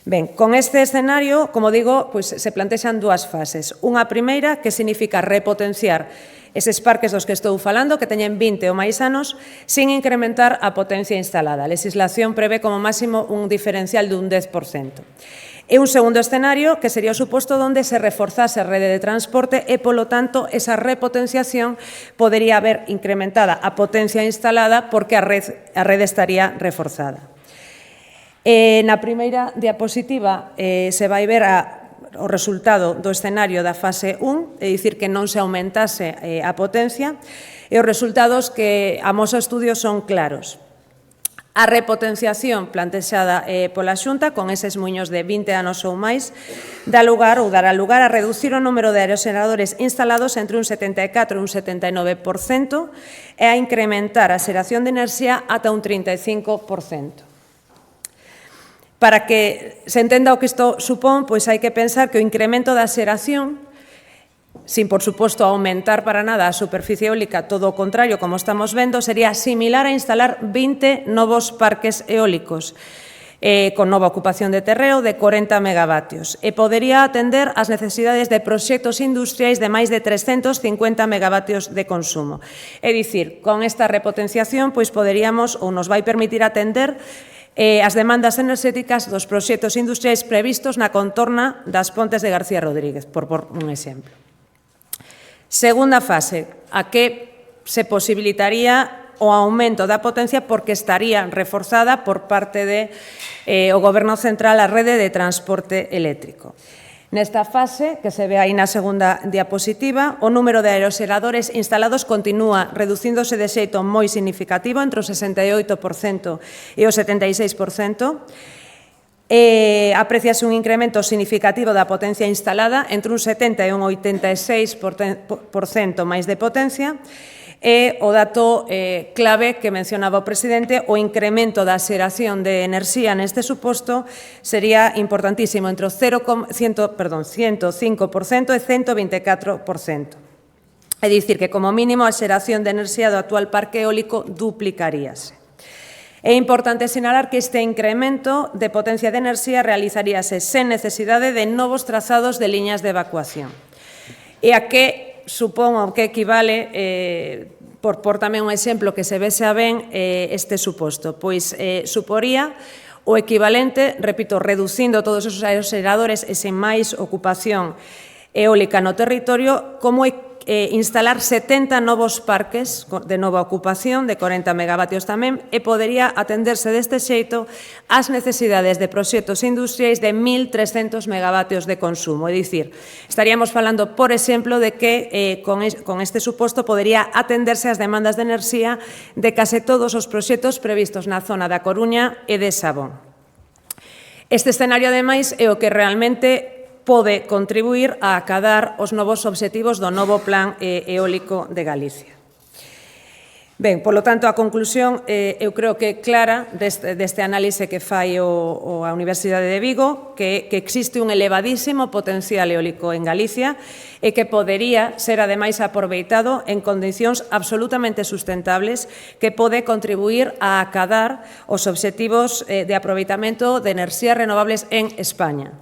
Ben, con este escenario, como digo, pois se plantexan 2 fases. Unha primeira, que significa repotenciar eses parques dos que estou falando, que teñen 20 ou máis anos, sin incrementar a potencia instalada. A legislación prevé como máximo un diferencial dun 10%. E un segundo escenario, que sería o suposto onde se reforzase a rede de transporte e, polo tanto, esa repotenciación podería haber incrementada a potencia instalada porque a rede estaría reforzada. Na primeira diapositiva se vai ver o resultado do escenario da fase 1, é dicir, que non se aumentase a potencia, e os resultados que amosa o estudio son claros. A repotenciación plantexada pola Xunta, con eses muiños de 20 anos ou máis, dará lugar a reducir o número de aeroxeneradores instalados entre un 74% e un 79% e a incrementar a xeración de enerxía ata un 35%. Para que se entenda o que isto supón, pois hai que pensar que o incremento da xeración, sin, por suposto, aumentar para nada a superficie eólica, todo o contrario, como estamos vendo, sería similar a instalar 20 novos parques eólicos, con nova ocupación de terreo de 40 megavatios, e podería atender as necesidades de proxectos industriais de máis de 350 megavatios de consumo. É dicir, con esta repotenciación, pois poderíamos, ou nos vai permitir atender as demandas enerxéticas dos proxectos industriais previstos na contorna das Pontes de García Rodríguez, por un exemplo. Segunda fase, a que se posibilitaría o aumento da potencia porque estaría reforzada por parte do Goberno Central a rede de transporte eléctrico. Nesta fase, que se ve aí na segunda diapositiva, o número de aeroxeradores instalados continúa reducíndose de xeito moi significativo, entre o 68% e o 76%. Apreciase un incremento significativo da potencia instalada, entre un 70% e un 86% máis de potencia, e o dato clave que mencionaba o presidente, o incremento da xeración de enerxía neste suposto sería importantísimo, entre o 105% e 124%. É dicir, que como mínimo a xeración de enerxía do actual parque eólico duplicaríase. É importante sinalar que este incremento de potencia de enerxía realizaríase sen necesidade de novos trazados de liñas de evacuación. E a que supongo que equivale, por tamén un exemplo que se vese a ben este suposto, pois suporía o equivalente, repito, reducindo todos esos aeroxeradores e sen máis ocupación eólica no territorio, como instalar 70 novos parques de nova ocupación de 40 megavatios tamén e podería atenderse deste xeito ás necesidades de proxectos industriais de 1.300 megavatios de consumo. É dicir, estaríamos falando, por exemplo, de que con este suposto podería atenderse ás demandas de enerxía de case todos os proxectos previstos na zona da Coruña e de Sabón. Este escenario, ademais, é o que realmente pode contribuir a acadar os novos obxectivos do novo Plan Eólico de Galicia. Ben, polo tanto, a conclusión eu creo que é clara deste análise que fai a Universidade de Vigo, que existe un elevadísimo potencial eólico en Galicia e que podería ser, ademais, aproveitado en condicións absolutamente sustentables que pode contribuir a acadar os obxectivos de aproveitamento de enerxías renovables en España.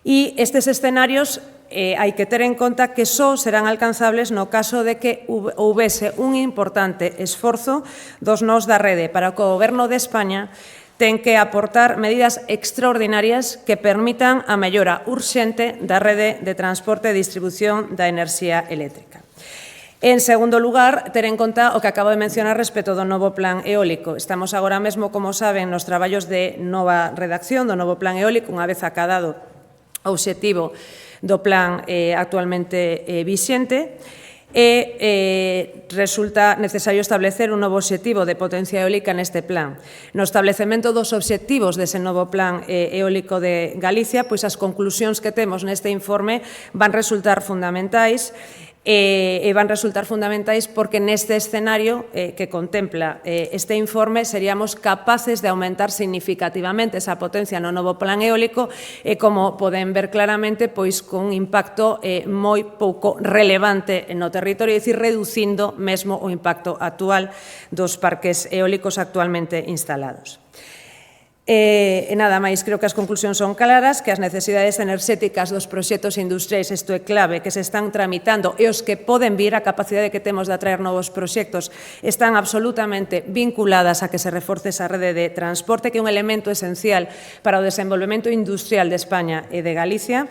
E estes escenarios hai que ter en conta que só serán alcanzables no caso de que houbese un importante esforzo dos nós da rede para que o Goberno de España ten que aportar medidas extraordinarias que permitan a mellora urxente da rede de transporte e distribución da enerxía eléctrica. En segundo lugar, ter en conta o que acabo de mencionar respecto do novo plan eólico. Estamos agora mesmo, como saben, nos traballos de nova redacción do novo plan eólico, unha vez acadado o obxectivo do plan actualmente vixente, e resulta necesario establecer un novo obxectivo de potencia eólica neste plan. No establecemento dos obxectivos dese novo plan eólico de Galicia, pois as conclusións que temos neste informe van resultar fundamentais, porque neste escenario que contempla este informe seríamos capaces de aumentar significativamente esa potencia no novo plan eólico e, como poden ver claramente, pois con un impacto moi pouco relevante no territorio, é dicir, reducindo mesmo o impacto actual dos parques eólicos actualmente instalados. E nada máis, creo que as conclusións son claras, que as necesidades enerxéticas dos proxectos industriais, isto é clave, que se están tramitando e os que poden vir, a capacidade que temos de atraer novos proxectos, están absolutamente vinculadas a que se reforce esa rede de transporte, que é un elemento esencial para o desenvolvemento industrial de España e de Galicia,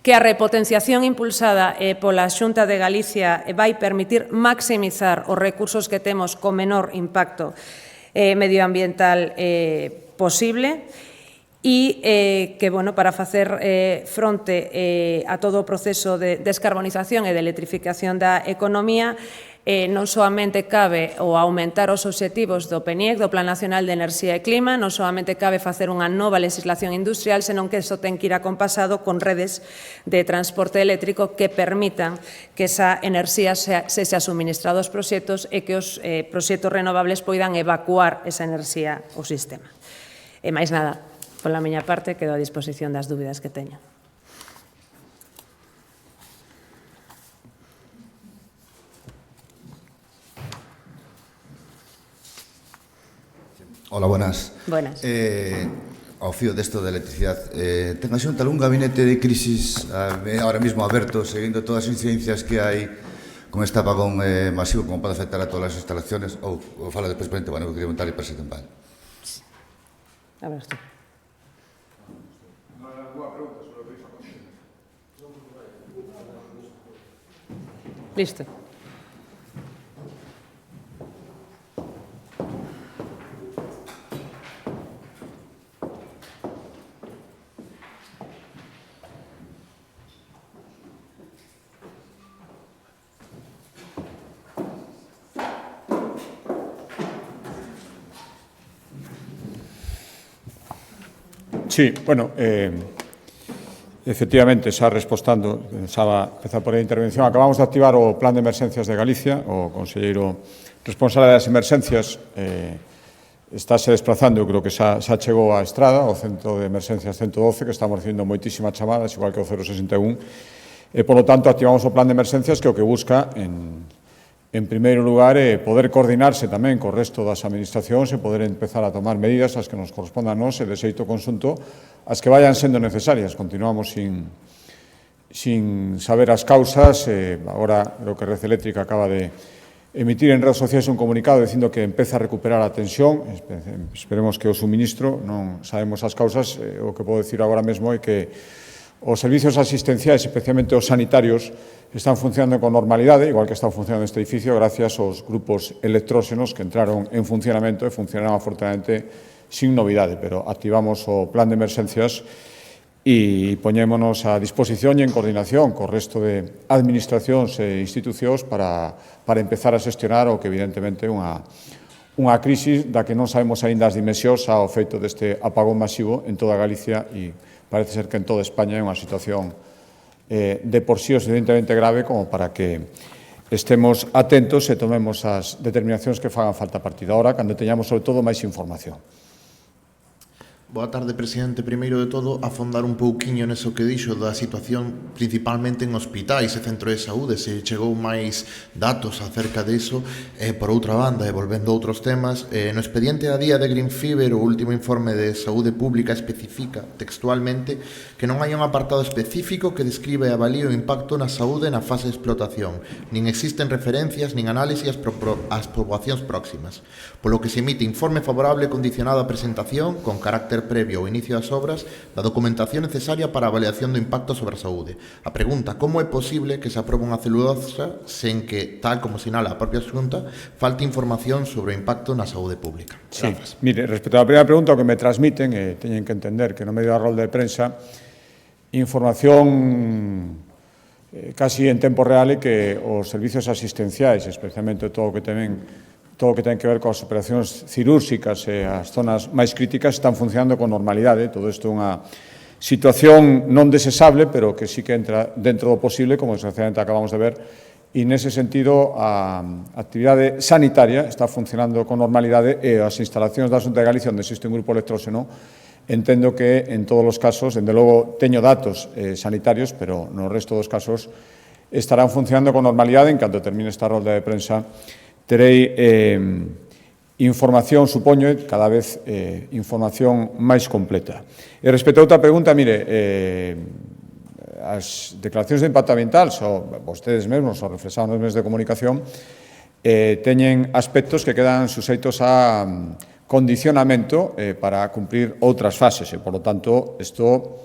que a repotenciación impulsada pola Xunta de Galicia vai permitir maximizar os recursos que temos con menor impacto medioambiental posible e que, para facer fronte a todo o proceso de descarbonización e de electrificación da economía, non soamente cabe o aumentar os obxectivos do PNIEC, do Plan Nacional de Enerxía e Clima, non soamente cabe facer unha nova legislación industrial, senón que iso ten que ir acompasado con redes de transporte eléctrico que permitan que esa enerxía sexa suministrada aos proxectos e que os proxectos renovables poidan evacuar esa enerxía ao sistema. E máis nada, pola miña parte, quedo a disposición das dúbidas que teñan. Hola, buenas. Buenas. Ao fío desto da electricidade, ten a Xunta un gabinete de crisis ahora mismo aberto, seguindo todas as incidencias que hai con este apagón masivo, como pode afectar a todas as instalaciones, ou fala despois, que quería preguntarle para se tempan. A ver, tú. Listo. Sí, bueno, efectivamente, xa respostando, pensaba empezar por a intervención, acabamos de activar o Plan de Emerxencias de Galicia, o conselleiro responsable das emerxencias estáse desplazando, eu creo que xa chegou á Estrada, ao Centro de Emerxencias 112, que estamos recibindo moitísimas chamadas, igual que o 061, E, polo tanto, activamos o plan de emerxencias que o que busca, en primeiro lugar, é poder coordinarse tamén co resto das administracións e poder empezar a tomar medidas as que nos correspondan a nós e, de xeito conxunto, as que vayan sendo necesarias. Continuamos sin saber as causas. Agora, creo que Red Eléctrica acaba de emitir en redes sociais un comunicado dicindo que empeza a recuperar a tensión. Esperemos que o suministro, non sabemos as causas. O que podo decir agora mesmo é que os servicios asistenciais, especialmente os sanitarios, están funcionando con normalidade, igual que está funcionando este edificio, gracias aos grupos electróxenos que entraron en funcionamento e funcionaron afortunadamente sin novidade, pero activamos o plan de emerxencias e poñémonos a disposición e en coordinación co resto de administracións e institucións para empezar a xestionar o que evidentemente é unha crisis da que non sabemos aínda as dimensións ao feito deste apagón masivo en toda Galicia e parece ser que en toda España é unha situación de por sí o suficientemente grave como para que estemos atentos e tomemos as determinacións que fagan falta a partir de ahora, cando teñamos, sobre todo, máis información. Boa tarde, presidente. Primeiro de todo, afondar un pouquiño neso que dixo da situación principalmente en hospitais e centro de saúde, se chegou máis datos acerca diso. Por outra banda, e volvendo a outros temas, no expediente a día de Green Fever, o último informe de saúde pública especifica textualmente que non hai un apartado específico que describe e avalíe o impacto na saúde na fase de explotación, nin existen referencias nin análisis ás poboacións próximas, polo que se emite informe favorable condicionado á presentación con carácter previo ao inicio das obras da documentación necesaria para a avaliación do impacto sobre a saúde. A pregunta: como é posible que se aprobe unha celulosa sen que, tal como sinala a propia Xunta, falte información sobre o impacto na saúde pública? Sí, mire, respecto á primeira pregunta, o que me transmiten, teñen que entender que no medio da rolda de prensa, información casi en tempo real, e que os servicios asistenciais, especialmente todo o que ten que ver coas operacións cirúrxicas e as zonas máis críticas, están funcionando con normalidade. Todo isto é unha situación non desexable, pero que sí que entra dentro do posible, como desgraciadamente acabamos de ver, e nese sentido a actividade sanitaria está funcionando con normalidade e as instalacións da Xunta de Galicia, onde existe un grupo electróxeno, entendo que en todos os casos, dende logo teño datos sanitarios, pero no resto dos casos estarán funcionando con normalidade. En canto termine esta rolda de prensa, terei información, supoño, cada vez información máis completa. E respecto a outra pregunta, mire, as declaracións de impacto ambiental, vostedes mesmos, o reflexados nos medios de comunicación, teñen aspectos que quedan suxeitos a condicionamento para cumprir outras fases, e, por lo tanto, isto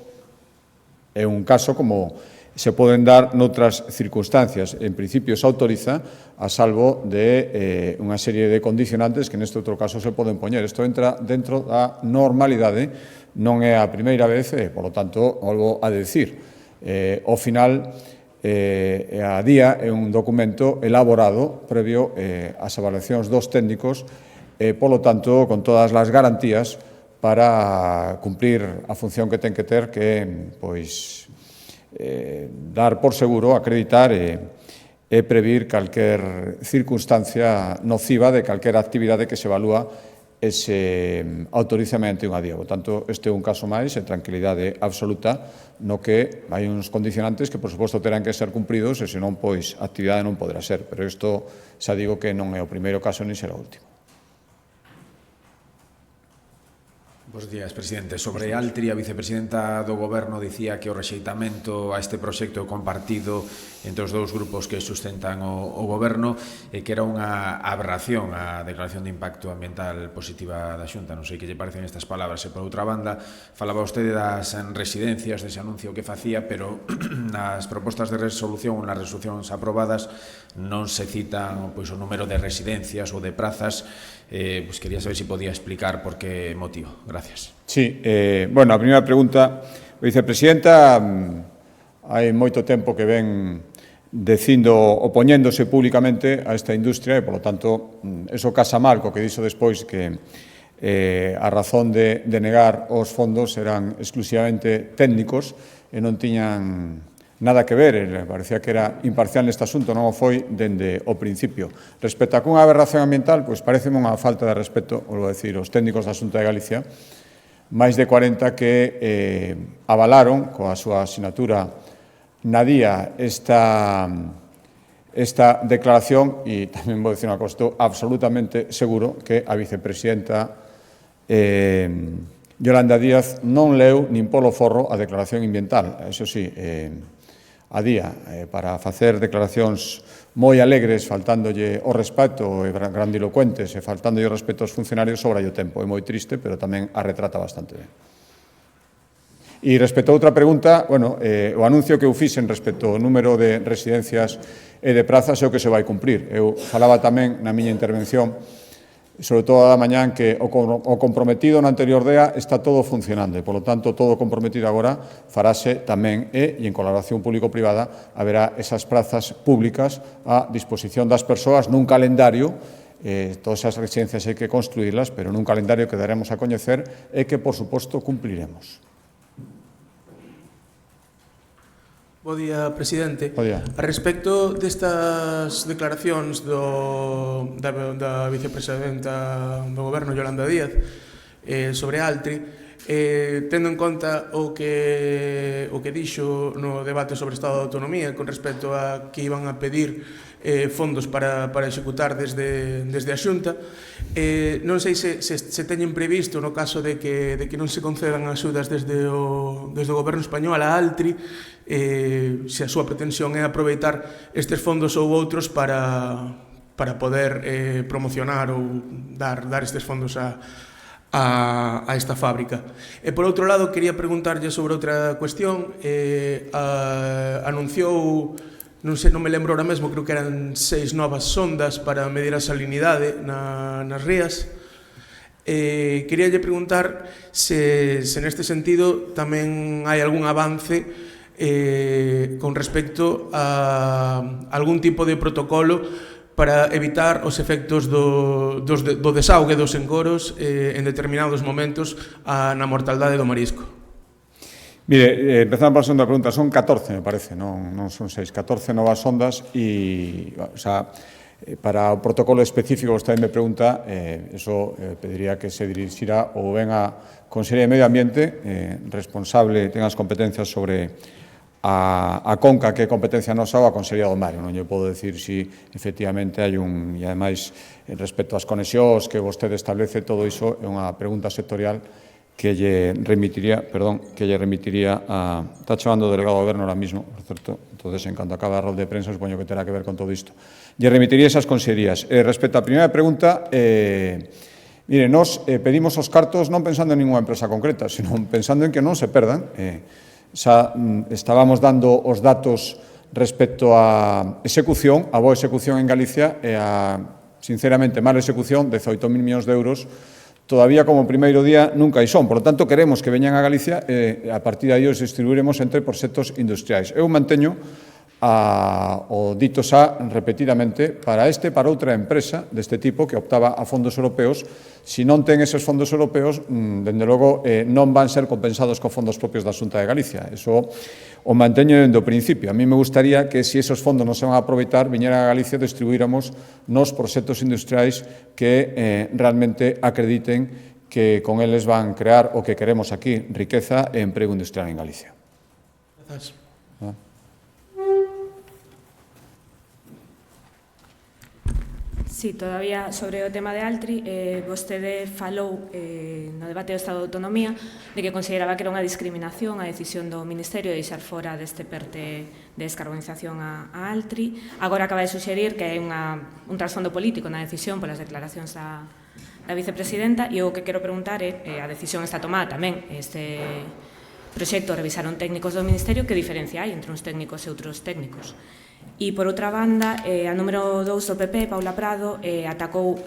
é un caso como se poden dar noutras circunstancias. En principio se autoriza a salvo de unha serie de condicionantes que neste outro caso se poden poñer. Isto entra dentro da normalidade, non é a primeira vez, por lo tanto, volvo a decir, ao final, a día é un documento elaborado previo ás evaluacións dos técnicos, por lo tanto, con todas as garantías para cumprir a función que ten que ter, que pois dar por seguro, acreditar e previr calquer circunstancia nociva de calquer actividade que se evalúa e se autoriza mediante unha día. Por tanto, este é un caso máis, en tranquilidade absoluta, no que hai uns condicionantes que, por suposto, terán que ser cumpridos e, senón, pois, a actividade non poderá ser. Pero isto, xa digo que non é o primeiro caso ni será o último. Bos días, presidente. Sobre Altri, a vicepresidenta do Goberno dicía que o rexeitamento a este proxecto compartido entre os dous grupos que sustentan o Goberno e que era unha aberración a declaración de impacto ambiental positiva da Xunta. Non sei que lle parecen estas palabras. E, por outra banda, falaba vostede das residencias, dese anuncio que facía, pero nas propostas de resolución ou nas resolucións aprobadas non se citan pois, o número de residencias ou de prazas. Pues quería saber se podía explicar por que motivo. Gracias. Sí, bueno, a primeira pregunta, vicepresidenta, hai moito tempo que ven dicindo, opoñéndose públicamente a esta industria e, por lo tanto, eso casa mal co que dixo despois que a razón de negar os fondos eran exclusivamente técnicos e non tiñan nada que ver, parecía que era imparcial neste asunto, non o foi dende o principio. Respecto a cunha aberración ambiental, pois pareceme unha falta de respeto, volvo a decir, os técnicos da Xunta de Galicia, máis de 40 que avalaron coa súa asignatura na día esta declaración, e tamén vou dicir unha cosa, estou absolutamente seguro que a vicepresidenta Yolanda Díaz non leu nin polo forro a declaración ambiental. Eso sí, a día, para facer declaracións moi alegres, faltándolle o respeto, grandilocuentes, e faltándolle o respeto aos funcionarios, sobra o tempo. É moi triste, pero tamén a retrata bastante ben. E respecto a outra pregunta, bueno, o anuncio que eu fixen respecto ao número de residencias e de prazas é o que se vai cumprir. Eu falaba tamén na miña intervención, sobre todo a da mañán, que o comprometido na anterior DEA está todo funcionando e, polo tanto, todo comprometido agora farase tamén e en colaboración público-privada haberá esas prazas públicas a disposición das persoas nun calendario. Todas as residencias hai que construírlas, pero nun calendario que daremos a coñecer e que, por suposto, cumpliremos. Bo día, presidente. Bo día. A respecto destas declaracións da vicepresidenta do Goberno, Yolanda Díaz, sobre Altri, tendo en conta o que dixo no debate sobre o Estado de Autonomía con respecto a que iban a pedir fondos para executar desde a Xunta, non sei se teñen previsto, no caso de que non se concedan axudas desde o Goberno español a Altri, se a súa pretensión é aproveitar estes fondos ou outros para poder promocionar ou dar estes fondos a esta fábrica. E por outro lado, quería preguntarlle sobre outra cuestión. Anunciou, non me lembro ahora mesmo, creo que eran 6 novas sondas para medir a salinidade nas rías. Queríalle preguntar se neste sentido tamén hai algún avance con respecto a algún tipo de protocolo para evitar os efectos do desaugue dos encoros en determinados momentos na mortaldade do marisco. Mire, empezando por a segunda pregunta, son 14, me parece, non son 6, 14 novas sondas e, o sea, para o protocolo específico que usted me pregunta, eso pediría que se dirixira ou ben a Consellería de Medio Ambiente, responsable, ten as competencias sobre a Conca, que é competencia nosa, ou a Consellería do Mar. Non lle podo decir se efectivamente hai un... E, ademais, respecto ás conexións que vostede establece, todo iso é unha pregunta sectorial que lle remitiría a... Está chamando o delegado do Goberno ahora mismo, por certo, entonces, en canto acabe a rol de prensa, supoño que terá que ver con todo isto. Lle remitiría esas consellerías. Respecto á primeira pregunta, mire, nós pedimos os cartos non pensando en ninguna empresa concreta, sino pensando en que non se perdan. Xa estábamos dando os datos respecto á execución, a boa execución en Galicia e a, sinceramente, mala execución, 18.000 millóns de euros, todavía como primeiro día nunca hai son. Por lo tanto, queremos que veñan a Galicia e a partir de aí os distribuiremos entre proxectos industriais. Eu manteño o dito xa repetidamente para outra empresa deste tipo que optaba a fondos europeos. Se non ten eses fondos europeos, dende logo non van ser compensados con fondos propios da Xunta de Galicia. Eso o manteño dende o principio. A mí me gustaría que se esos fondos non se van a aproveitar, viñeran a Galicia e distribuíramos nos proxectos industriais que realmente acrediten que con eles van crear o que queremos aquí, riqueza e emprego industrial en Galicia. Gracias. Sí, todavía sobre o tema de Altri, vostede falou no debate do Estado de Autonomía de que consideraba que era unha discriminación a decisión do Ministerio de deixar fora deste PERTE de descarbonización a Altri. Agora acaba de suxerir que hai un trasfondo político na decisión polas declaracións da vicepresidenta, e o que quero preguntar é, a decisión está tomada tamén, este proxecto revisaron técnicos do Ministerio, que diferencia hai entre uns técnicos e outros técnicos? E, por outra banda, a número 2 do PP, Paula Prado, atacou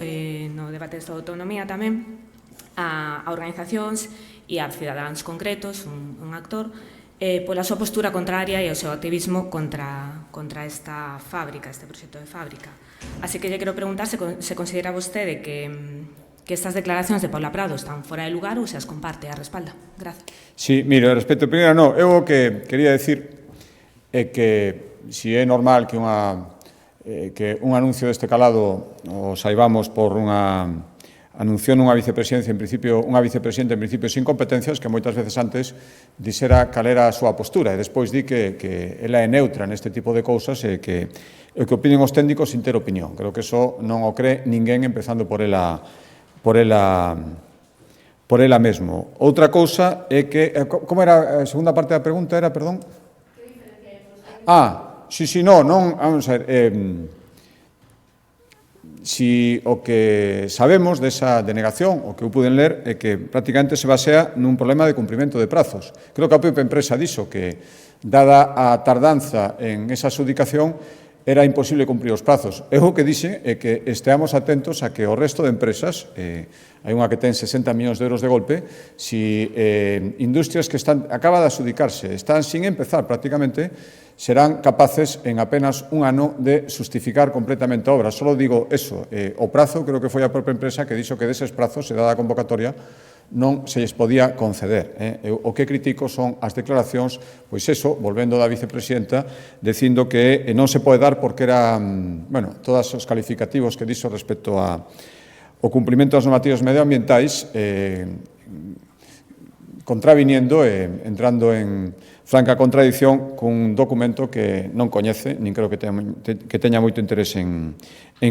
no debate de Estado de Autonomía tamén a organizacións e a cidadáns concretos, un actor, pola súa postura contraria e o seu activismo contra esta fábrica, este proxecto de fábrica. Así que lle quero preguntar se considera vostede que estas declaracións de Paula Prado están fora de lugar ou se as comparte e a respalda. Gracias. Sí, mire, respecto a primeira, non. Eu o que quería decir é que si é normal que un anuncio deste calado o saibamos por unha anunciou unha vicepresidente en principio sin competencias que moitas veces antes dixera cal era a súa postura e despois di que ela é neutra neste tipo de cousas e que o que opinen os técnicos sin ter opinión. Creo que eso non o cree ninguén empezando por ela mesmo. Outra cousa é que... Como era a segunda parte da pregunta? Era, perdón? Vamos a ver... Si o que sabemos desa denegación, o que eu puden ler, é que prácticamente se basea nun problema de cumprimento de prazos. Creo que a propia empresa dixo que, dada a tardanza en esa adjudicación, era imposible cumprir os prazos. Eu o que dixe é que esteamos atentos a que o resto de empresas, hai unha que ten 60 millóns de euros de golpe, si industrias que acaba de adjudicarse, están sin empezar prácticamente, serán capaces en apenas un ano de justificar completamente a obra. Solo digo eso, o prazo, creo que foi a propia empresa que dixo que deses prazos, se dada a convocatoria, non se lles podía conceder. O que critico son as declaracións, pois eso, volvendo da vicepresidenta, dicindo que non se pode dar porque eran, todos os calificativos que dixo respecto ao cumprimento das normativas medioambientais, contraviniendo e entrando en franca contradición cun documento que non coñece, nin creo que teña moito interés en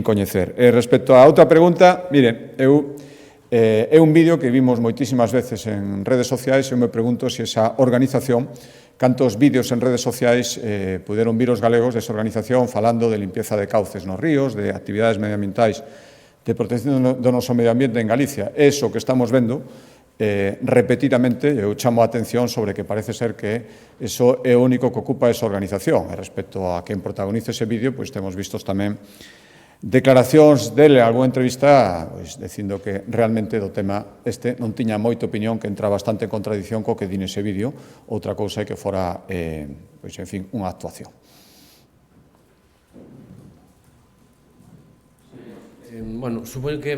coñecer. Respecto a outra pregunta, mire, é un vídeo que vimos moitísimas veces en redes sociais e eu me pregunto se esa organización, cantos vídeos en redes sociais puderon vir os galegos desa organización falando de limpieza de cauces nos ríos, de actividades medioambientais, de protección do noso medio ambiente en Galicia. Eso que estamos vendo repetidamente, eu chamo a atención sobre que parece ser que eso é o único que ocupa esa organización. E respecto a quen protagoniza ese vídeo, pois temos vistos tamén declaracións dele, algunha entrevista, pois dicindo que realmente do tema este non tiña moita opinión, que entra bastante en contradición co que di nese vídeo. Outra cousa é que fora, pois, en fin, unha actuación. Supoño que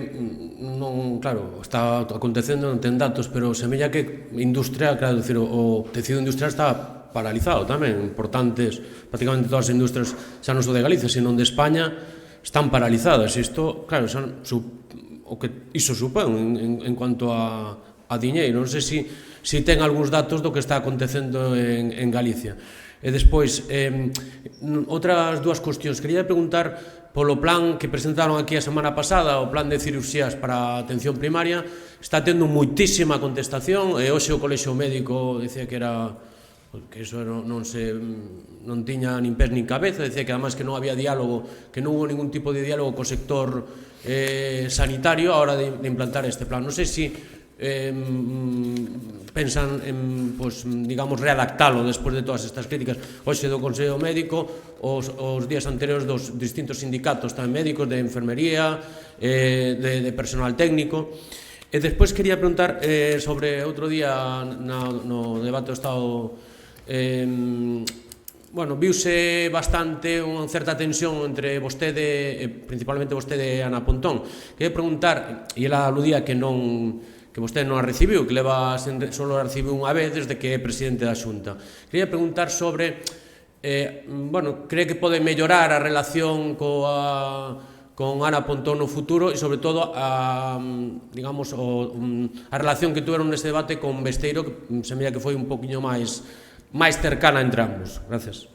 non, claro, está acontecendo, non ten datos, pero semella que industria, claro, decir, o tecido industrial está paralizado tamén. Importantes, prácticamente todas as industrias, xa non só de Galicia, senón de España, están paralizadas. Isto, claro, o que iso supón en cuanto a diñeiro. Non sei se ten algúns datos do que está acontecendo en Galicia. E despois, outras dúas cuestións. Quería preguntar polo plan que presentaron aquí a semana pasada, o plan de cirurxías para a atención primaria. Está tendo moitísima contestación, e hoxe o Colexio Médico dicía que era que iso non tiña nin pés nin cabeza, dicía que además que non había diálogo, que non hubo ningún tipo de diálogo co sector sanitario a hora de implantar este plan. Non sei se pensan en, digamos, readaptalo despois de todas estas críticas. Hoxe do Consello Médico, os días anteriores dos distintos sindicatos tamén médicos, de enfermería, de personal técnico. E despois quería preguntar sobre outro día no debate do Estado, viuse bastante unha certa tensión entre vostede, principalmente vostede e Ana Pontón. Quería preguntar, e ela aludía que vostede non a recibiu, que só a recibiu unha vez desde que é presidente da Xunta. Quería preguntar sobre, cree que pode mellorar a relación con Ana Pontón no futuro e, sobre todo, a relación que tuveron neste debate con Besteiro, que semella que foi un poquinho máis cercana entre ambos. Gracias.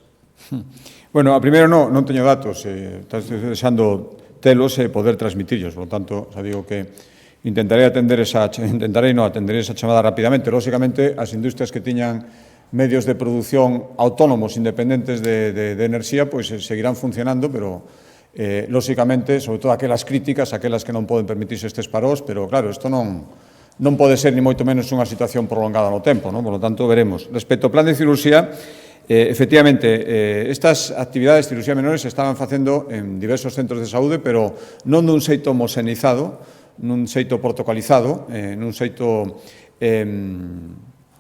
A primeiro non teño datos, estás desexando telos e poder transmitirlos, por lo tanto, xa digo que intentarei atender esa chamada rapidamente. Lóxicamente, as industrias que tiñan medios de produción autónomos, independentes de enerxía, pois seguirán funcionando, pero, lóxicamente, sobre todo aquelas críticas, aquelas que non poden permitirse estes paros, pero, claro, isto non pode ser ni moito menos unha situación prolongada no tempo, por lo tanto, veremos. Respecto ao plan de cirurxía, efectivamente, estas actividades de cirurxía menores se estaban facendo en diversos centros de saúde, pero non dun xeito homoxenizado, nun xeito protocolizado, nun xeito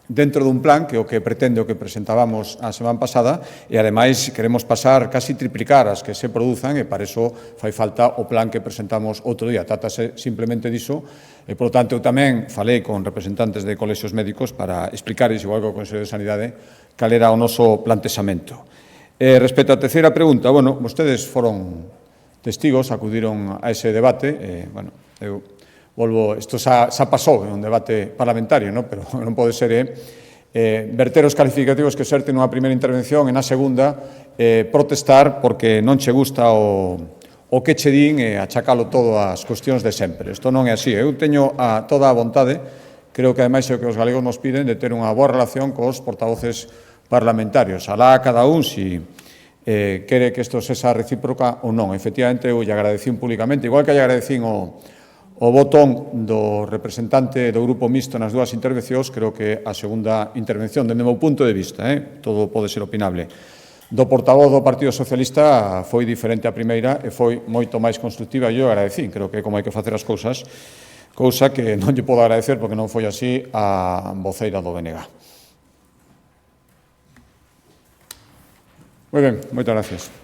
dentro dun plan que o que pretende o que presentábamos a semana pasada, e ademais queremos pasar, casi triplicar as que se produzan, e para iso fai falta o plan que presentamos outro día. Trátase simplemente diso, e por tanto eu tamén falei con representantes de colexios médicos para explicarles, igual que o Consello de Sanidade, cal era o noso plantexamento. Respecto á terceira pregunta, vostedes foron testigos, acudiron a ese debate, eu volvo, isto xa pasou en un debate parlamentario, no? Pero non pode ser verter os calificativos que xerte nunha primeira intervención e na segunda protestar porque non che gusta o que che din e achacalo todo ás cuestións de sempre. Isto non é así. Eu teño toda a vontade, creo que ademais é o que os galegos nos piden, de ter unha boa relación cos portavoces parlamentarios. Alá cada un si quere que isto sexa recíproca ou non. Efectivamente, eu lle agradecín públicamente, igual que lle agradecín o botón do representante do Grupo Mixto nas dúas intervencións, creo que a segunda intervención, dende o meu punto de vista, todo pode ser opinable, do portavoz do Partido Socialista foi diferente a primeira e foi moito máis constructiva e eu agradecín, creo que como hai que facer as cousas, cousa que non lle podo agradecer porque non foi así a voceira do BNG. Moi ben, moitas gracias.